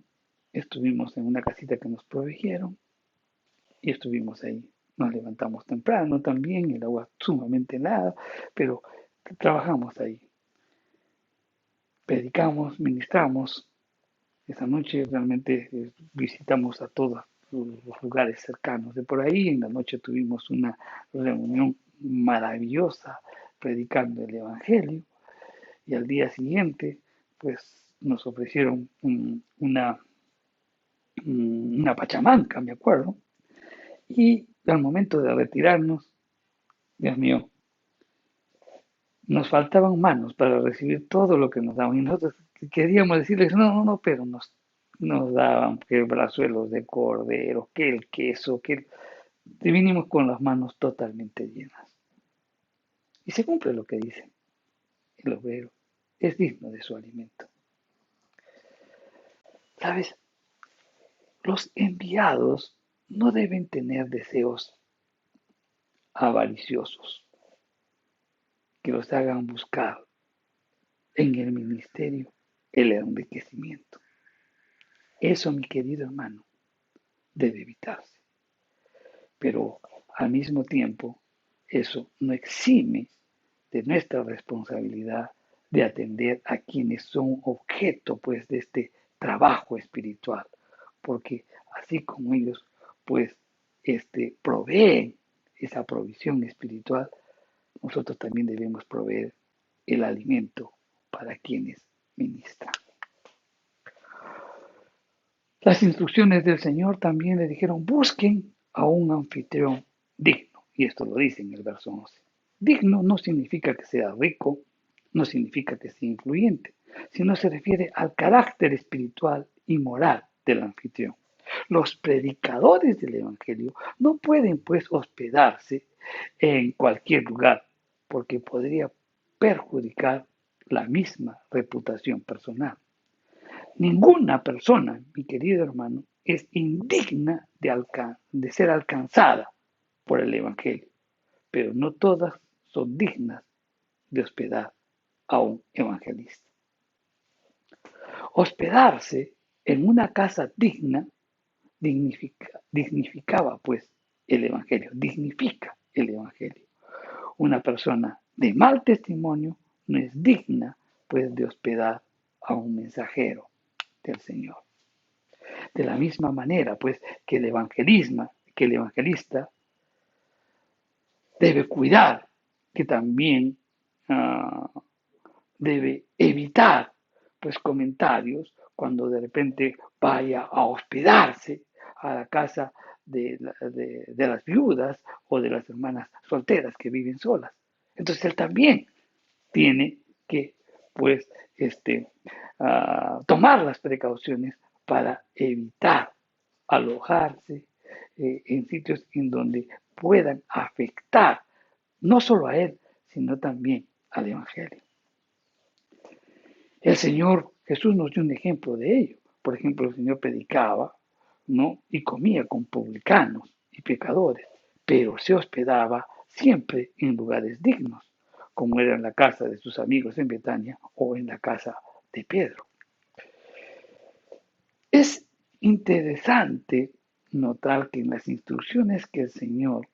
Estuvimos en una casita que nos proveyeron y estuvimos ahí. Nos levantamos temprano también, el agua sumamente helada, pero trabajamos ahí. Predicamos, ministramos. Esa noche realmente visitamos a todos los lugares cercanos de por ahí. En la noche tuvimos una reunión maravillosa predicando el Evangelio. Y al día siguiente, pues nos ofrecieron una pachamanca, me acuerdo. Y al momento de retirarnos, Dios mío, nos faltaban manos para recibir todo lo que nos daban. Y nosotros queríamos decirles, no, pero nos daban que brazuelos de cordero, que el queso, y vinimos con las manos totalmente llenas. Y se cumple lo que dice. el obrero es digno de su alimento. ¿Sabes? Los enviados no deben tener deseos avariciosos que los hagan buscar en el ministerio el enriquecimiento. Eso, mi querido hermano, debe evitarse. Pero al mismo tiempo, eso no exime de nuestra responsabilidad de atender a quienes son objeto pues de este trabajo espiritual, porque así como ellos pues proveen esa provisión espiritual, nosotros también debemos proveer el alimento para quienes ministran. Las instrucciones del Señor también le dijeron, busquen a un anfitrión digno. Y esto lo dice en el verso 11. Digno no significa que sea rico, no significa que sea influyente, sino se refiere al carácter espiritual y moral del anfitrión. Los predicadores del Evangelio no pueden pues hospedarse en cualquier lugar porque podría perjudicar la misma reputación personal. Ninguna persona, mi querido hermano, es indigna de ser alcanzada por el Evangelio, pero no todas son dignas de hospedar a un evangelista. Hospedarse en una casa digna dignificaba pues el Evangelio, dignifica el Evangelio. Una persona de mal testimonio no es digna pues de hospedar a un mensajero del Señor. De la misma manera, pues, que el evangelista debe cuidar, que también debe evitar, pues, comentarios cuando de repente vaya a hospedarse a la casa de las viudas o de las hermanas solteras que viven solas. Entonces él también tiene que, pues, tomar las precauciones para evitar alojarse en sitios en donde puedan afectar no solo a él, sino también al Evangelio. El Señor Jesús nos dio un ejemplo de ello. Por ejemplo, el Señor predicaba, ¿no? Y comía con publicanos y pecadores, pero se hospedaba siempre en lugares dignos, como era en la casa de sus amigos en Betania o en la casa de Pedro. Es interesante notar que en las instrucciones que el Señor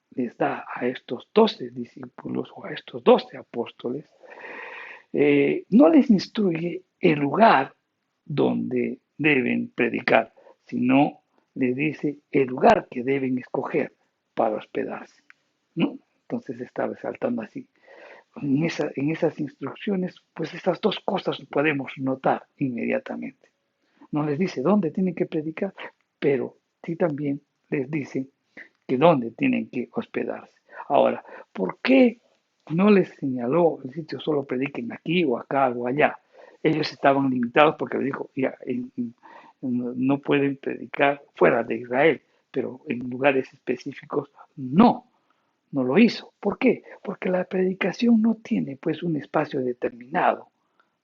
les da a estos 12 discípulos o a estos 12 apóstoles, no les instruye el lugar donde deben predicar, sino les dice el lugar que deben escoger para hospedarse, ¿no? Entonces está resaltando así. En esas instrucciones, pues estas dos cosas podemos notar inmediatamente. No les dice dónde tienen que predicar, pero sí también les dice que dónde tienen que hospedarse. Ahora, ¿por qué no les señaló el sitio solo prediquen aquí o acá o allá? Ellos estaban limitados porque les dijo, ya, no pueden predicar fuera de Israel, pero en lugares específicos no lo hizo. ¿Por qué? Porque la predicación no tiene pues un espacio determinado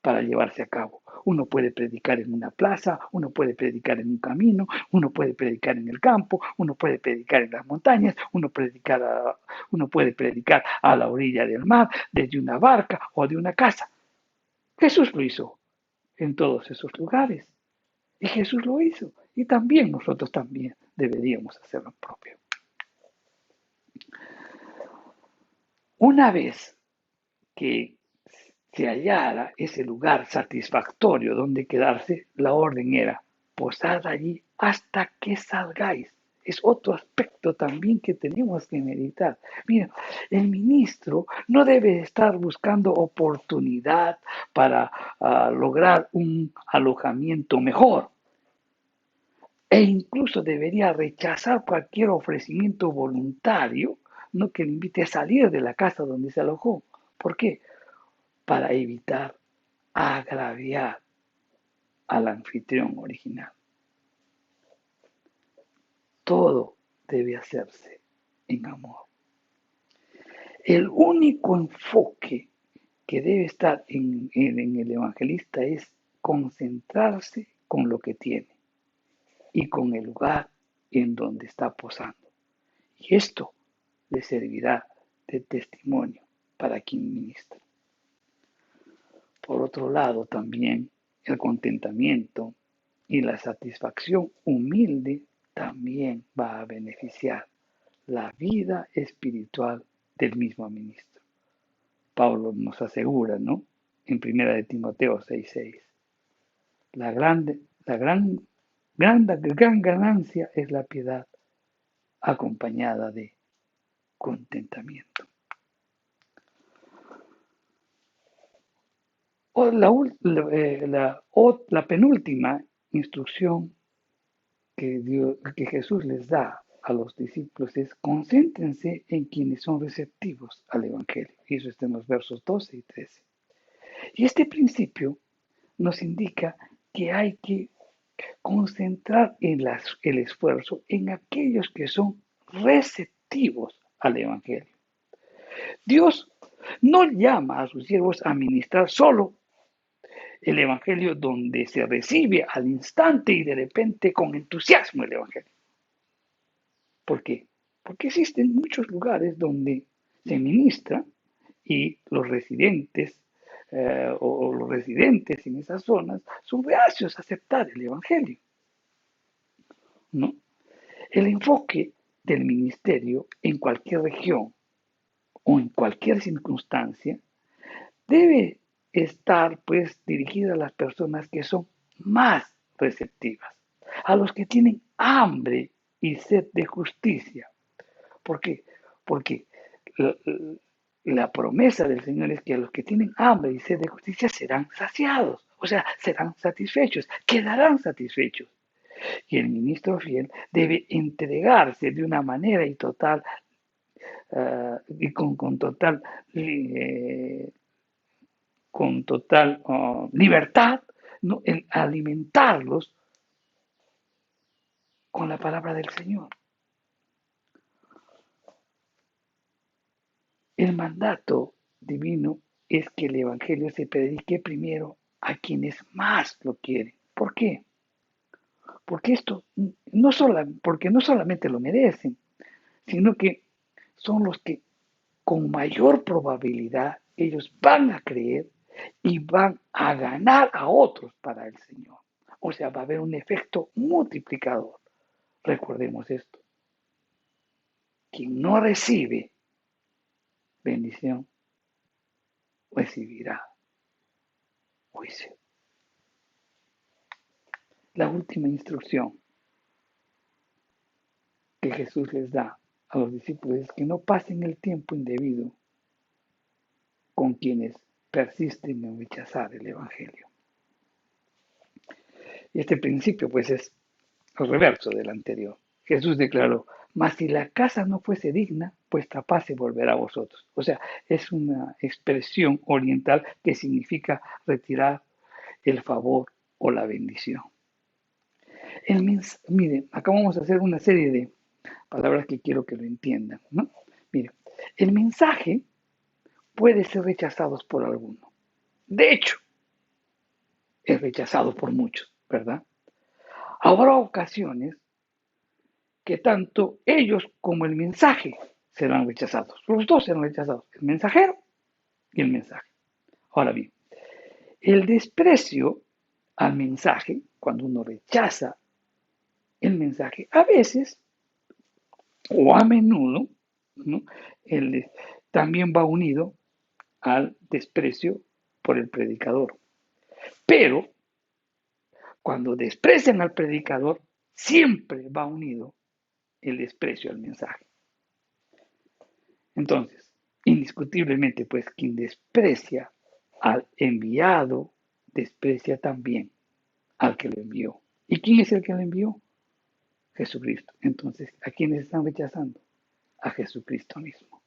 para llevarse a cabo. Uno puede predicar en una plaza, uno puede predicar en un camino, uno puede predicar en el campo, uno puede predicar en las montañas, uno puede predicar a la orilla del mar, desde una barca o de una casa. Jesús lo hizo en todos esos lugares. Y Jesús lo hizo. Y también nosotros también deberíamos hacer lo propio. Una vez que se hallara ese lugar satisfactorio donde quedarse, la orden era posad allí hasta que salgáis. Es otro aspecto también que tenemos que meditar. Mira, el ministro no debe estar buscando oportunidad para lograr un alojamiento mejor. E incluso debería rechazar cualquier ofrecimiento voluntario, no que le invite a salir de la casa donde se alojó. ¿Por qué? Para evitar agraviar al anfitrión original. Todo debe hacerse en amor. El único enfoque que debe estar en el evangelista es concentrarse con lo que tiene y con el lugar en donde está posando. Y esto le servirá de testimonio para quien ministra. Por otro lado, también el contentamiento y la satisfacción humilde también va a beneficiar la vida espiritual del mismo ministro. Pablo nos asegura, ¿no? En 1 Timoteo 6:6, la gran ganancia es la piedad acompañada de contentamiento. La penúltima instrucción que Jesús les da a los discípulos es: concéntrense en quienes son receptivos al Evangelio. Y eso está en los versos 12 y 13. Y este principio nos indica que hay que concentrar el esfuerzo en aquellos que son receptivos al Evangelio. Dios no llama a sus siervos a ministrar solo el Evangelio donde se recibe al instante y de repente con entusiasmo el Evangelio. ¿Por qué? Porque existen muchos lugares donde se ministra y los residentes o los residentes en esas zonas son reacios a aceptar el Evangelio, ¿no? El enfoque del ministerio en cualquier región o en cualquier circunstancia debe estar pues dirigida a las personas que son más receptivas, a los que tienen hambre y sed de justicia. ¿Por qué? Porque la promesa del Señor es que a los que tienen hambre y sed de justicia serán saciados, o sea, serán satisfechos, quedarán satisfechos. Y el ministro fiel debe entregarse de una manera y total y con total libertad, ¿no? En alimentarlos con la palabra del Señor. El mandato divino es que el Evangelio se predique primero a quienes más lo quieren. ¿Por qué? Porque porque no solamente lo merecen, sino que son los que con mayor probabilidad ellos van a creer y van a ganar a otros para el Señor. O sea, va a haber un efecto multiplicador. Recordemos esto. Quien no recibe bendición, recibirá juicio. La última instrucción que Jesús les da a los discípulos es que no pasen el tiempo indebido con quienes persisten en rechazar el Evangelio. Y este principio pues es el reverso del anterior. Jesús declaró: mas si la casa no fuese digna, vuestra paz se volverá a vosotros. O sea, es una expresión oriental que significa retirar el favor o la bendición. Miren, acá vamos a hacer una serie de palabras que quiero que lo entiendan, ¿no? Miren, el mensaje puede ser rechazado por alguno. De hecho, es rechazado por muchos, ¿verdad? Habrá ocasiones que tanto ellos como el mensaje serán rechazados. Los dos serán rechazados, el mensajero y el mensaje. Ahora bien, el desprecio al mensaje, cuando uno rechaza el mensaje, a veces o a menudo, ¿no? También va unido al desprecio por el predicador. Pero cuando desprecian al predicador, siempre va unido el desprecio al mensaje. Entonces, indiscutiblemente, pues quien desprecia al enviado, desprecia también al que lo envió. ¿Y quién es el que lo envió? Jesucristo. Entonces, ¿a quiénes están rechazando? A Jesucristo mismo.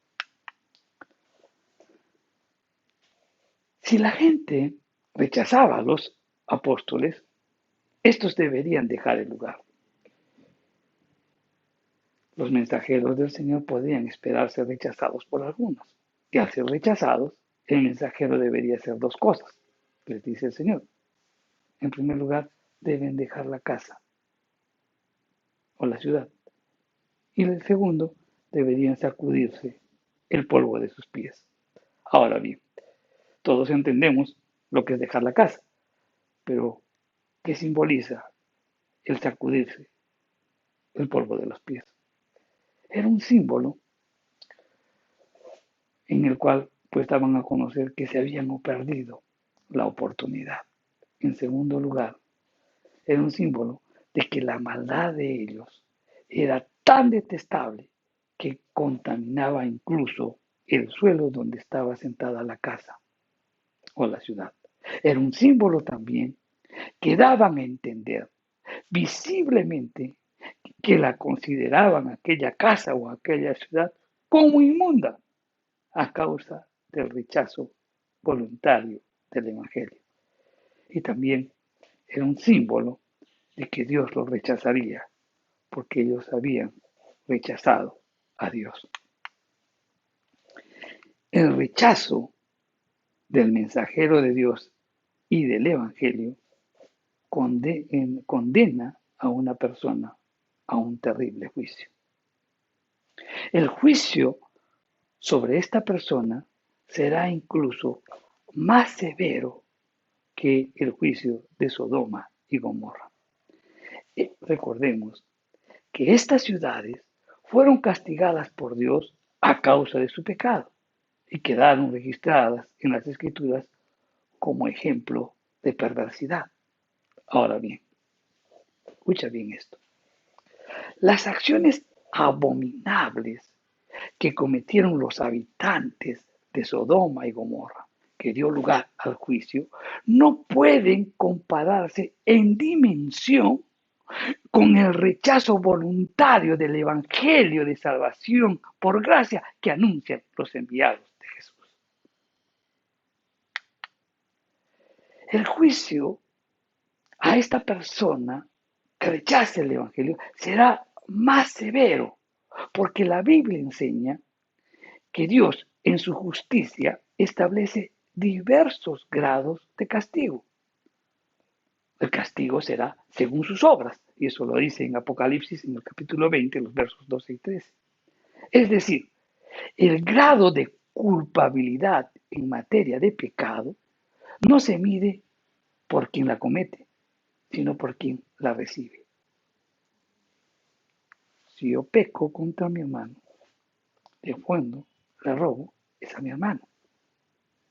Si la gente rechazaba a los apóstoles, estos deberían dejar el lugar. Los mensajeros del Señor podían esperar ser rechazados por algunos. Y al ser rechazados, el mensajero debería hacer dos cosas, les dice el Señor. En primer lugar, deben dejar la casa o la ciudad. Y el segundo, deberían sacudirse el polvo de sus pies. Ahora bien, todos entendemos lo que es dejar la casa, pero ¿qué simboliza el sacudirse el polvo de los pies? Era un símbolo en el cual pues daban a conocer que se habían perdido la oportunidad. En segundo lugar, era un símbolo de que la maldad de ellos era tan detestable que contaminaba incluso el suelo donde estaba sentada la casa o la ciudad. Era un símbolo también que daban a entender visiblemente que la consideraban aquella casa o aquella ciudad como inmunda a causa del rechazo voluntario del Evangelio. Y también era un símbolo de que Dios los rechazaría porque ellos habían rechazado a Dios. El rechazo del mensajero de Dios y del Evangelio condena a una persona a un terrible juicio. El juicio sobre esta persona será incluso más severo que el juicio de Sodoma y Gomorra. Recordemos que estas ciudades fueron castigadas por Dios a causa de su pecado y quedaron registradas en las Escrituras como ejemplo de perversidad. Ahora bien, escucha bien esto. Las acciones abominables que cometieron los habitantes de Sodoma y Gomorra, que dio lugar al juicio, no pueden compararse en dimensión con el rechazo voluntario del Evangelio de salvación por gracia que anuncian los enviados de Jesús. El juicio a esta persona que rechace el Evangelio será más severo, porque la Biblia enseña que Dios en su justicia establece diversos grados de castigo. El castigo será según sus obras, y eso lo dice en Apocalipsis en el capítulo 20, los versos 12 y 13. Es decir, el grado de culpabilidad en materia de pecado no se mide por quien la comete, sino por quien la recibe. Si yo peco contra mi hermano, le ofendo, le robo, es a mi hermano.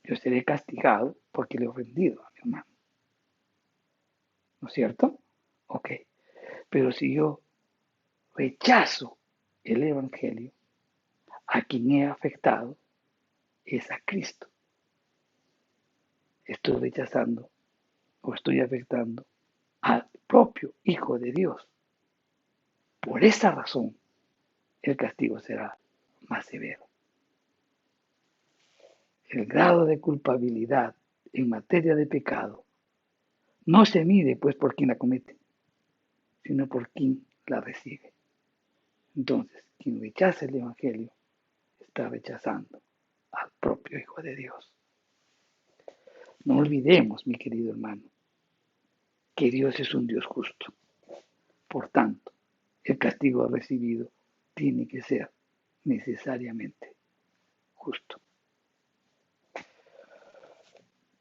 Yo seré castigado porque le he ofendido a mi hermano. ¿No es cierto? Ok. Pero si yo rechazo el Evangelio, a quien he afectado es a Cristo. Estoy rechazando o estoy afectando al propio Hijo de Dios. Por esa razón, el castigo será más severo. El grado de culpabilidad en materia de pecado no se mide pues por quien la comete, sino por quien la recibe. Entonces, quien rechaza el Evangelio está rechazando al propio Hijo de Dios. No olvidemos, mi querido hermano, que Dios es un Dios justo. Por tanto, el castigo recibido tiene que ser necesariamente justo.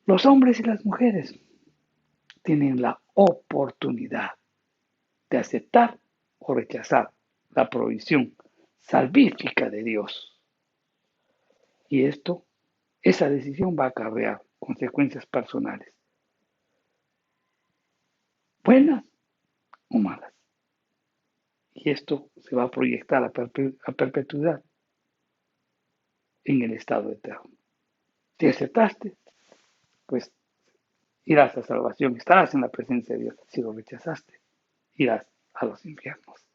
Los hombres y las mujeres tienen la oportunidad de aceptar o rechazar la provisión salvífica de Dios. Y esa decisión va a acarrear consecuencias personales, buenas o malas. Y esto se va a proyectar a perpetuidad en el estado eterno. Si aceptaste, pues irás a salvación, estarás en la presencia de Dios. Si lo rechazaste, irás a los infiernos.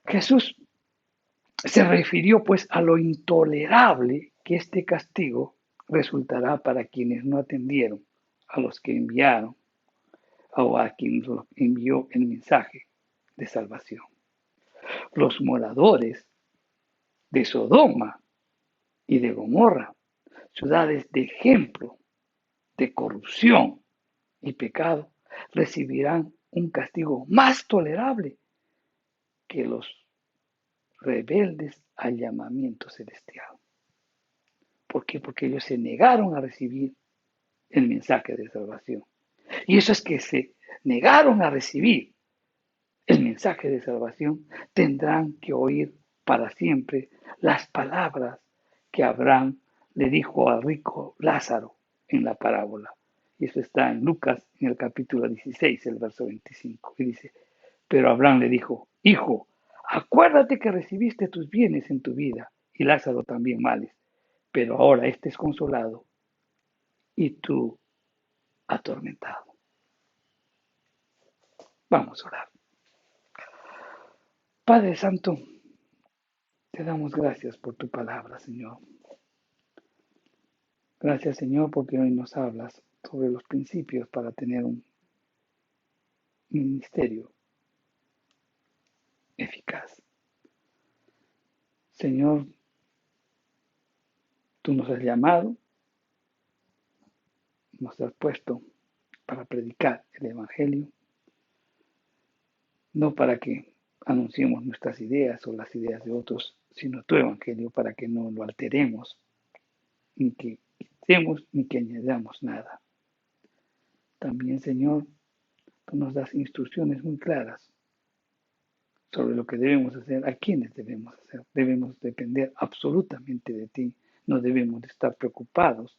Jesús se refirió pues a lo intolerable que este castigo resultará para quienes no atendieron a los que enviaron o a quienes envió el mensaje de salvación. Los moradores de Sodoma y de Gomorra, ciudades de ejemplo de corrupción y pecado, recibirán un castigo más tolerable que los rebeldes al llamamiento celestial. ¿Por qué? Porque ellos se negaron a recibir el mensaje de salvación. Y eso es que se negaron a recibir el mensaje de salvación, tendrán que oír para siempre las palabras que Abraham le dijo al rico Lázaro en la parábola. Y eso está en Lucas, en el capítulo 16, el verso 25. Y dice, pero Abraham le dijo, hijo, acuérdate que recibiste tus bienes en tu vida y Lázaro también males, pero ahora este es consolado y tú atormentado. Vamos a orar. Padre Santo, te damos gracias por tu palabra, Señor. Gracias, Señor, porque hoy nos hablas sobre los principios para tener un ministerio eficaz. Señor, tú nos has llamado, nos has puesto para predicar el Evangelio, no para que anunciemos nuestras ideas o las ideas de otros, sino tu Evangelio para que no lo alteremos, ni que quitemos ni que añadamos nada. También, Señor, tú nos das instrucciones muy claras sobre lo que debemos hacer, a quiénes debemos hacer. Debemos depender absolutamente de ti. No debemos de estar preocupados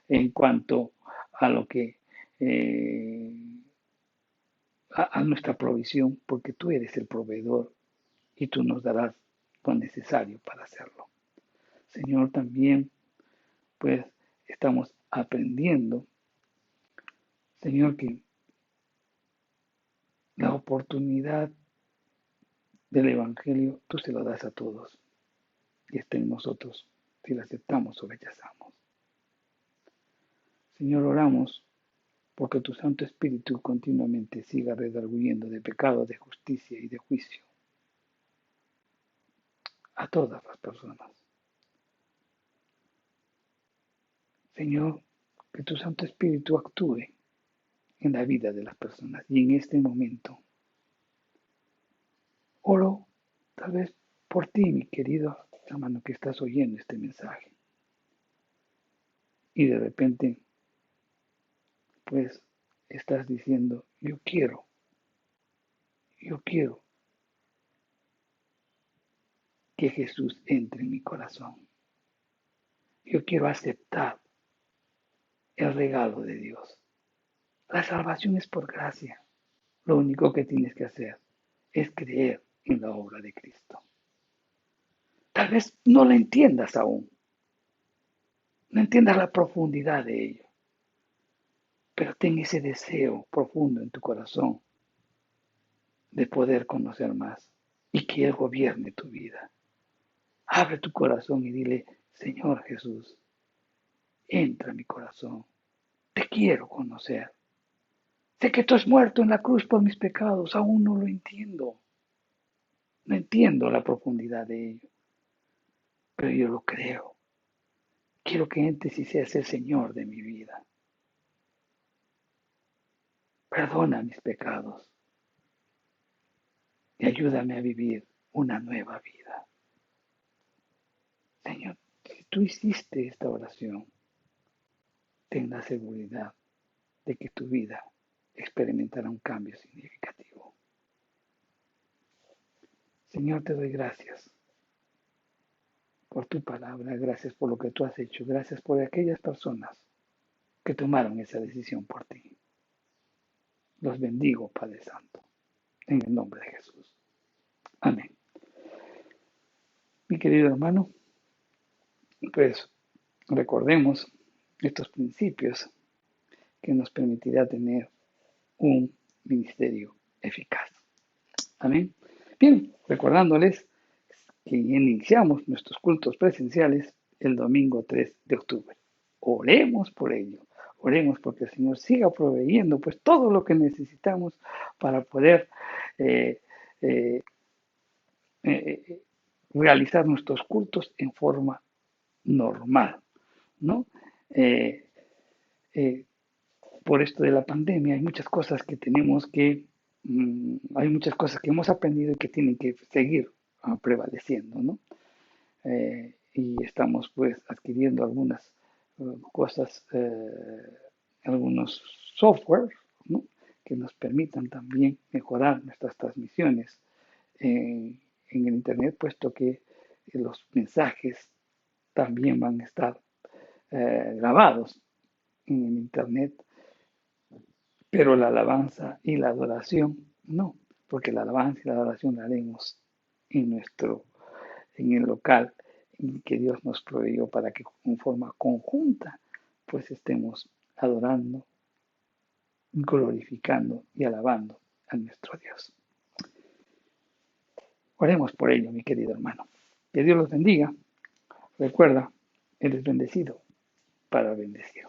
en cuanto a lo que a nuestra provisión, porque tú eres el proveedor y tú nos darás lo necesario para hacerlo. Señor, también pues estamos aprendiendo, Señor, que la oportunidad del Evangelio tú se lo das a todos y está en nosotros si la aceptamos o rechazamos. Señor, oramos porque tu Santo Espíritu continuamente siga redarguyendo de pecado, de justicia y de juicio a todas las personas. Señor, que tu Santo Espíritu actúe en la vida de las personas y en este momento oro tal vez por ti, mi querido hermano, que estás oyendo este mensaje y de repente pues estás diciendo, yo quiero que Jesús entre en mi corazón. Yo quiero aceptar el regalo de Dios. La salvación es por gracia. Lo único que tienes que hacer es creer en la obra de Cristo. Tal vez no la entiendas aún, no entiendas la profundidad de ello, pero ten ese deseo profundo en tu corazón de poder conocer más y que Él gobierne tu vida. Abre tu corazón y dile, Señor Jesús, entra en mi corazón, te quiero conocer. Sé que tú has muerto en la cruz por mis pecados, aún no lo entiendo. No entiendo la profundidad de ello, pero yo lo creo. Quiero que entres y seas el Señor de mi vida. Perdona mis pecados y ayúdame a vivir una nueva vida. Señor, si tú hiciste esta oración, ten la seguridad de que tu vida experimentará un cambio significativo. Señor, te doy gracias por tu palabra, gracias por lo que tú has hecho, gracias por aquellas personas que tomaron esa decisión por ti. Los bendigo, Padre Santo, en el nombre de Jesús. Amén. Mi querido hermano, pues recordemos estos principios que nos permitirá tener un ministerio eficaz. Amén. Bien, recordándoles que iniciamos nuestros cultos presenciales el domingo 3 de octubre. Oremos por ello. Oremos porque el Señor siga proveyendo pues todo lo que necesitamos para poder eh, eh, realizar nuestros cultos en forma normal, ¿no? Eh, eh, por esto de la pandemia hay muchas cosas que hay muchas cosas que hemos aprendido y que tienen que seguir prevaleciendo, ¿no? Y estamos pues adquiriendo algunas cosas, algunos software, ¿no? Que nos permitan también mejorar nuestras transmisiones en el Internet, puesto que los mensajes también van a estar grabados en el Internet, pero la alabanza y la adoración no, porque la alabanza y la adoración la haremos en el local y que Dios nos proveyó para que en forma conjunta pues estemos adorando, glorificando y alabando a nuestro Dios. Oremos por ello, mi querido hermano. Que Dios los bendiga. Recuerda, eres bendecido para bendecir.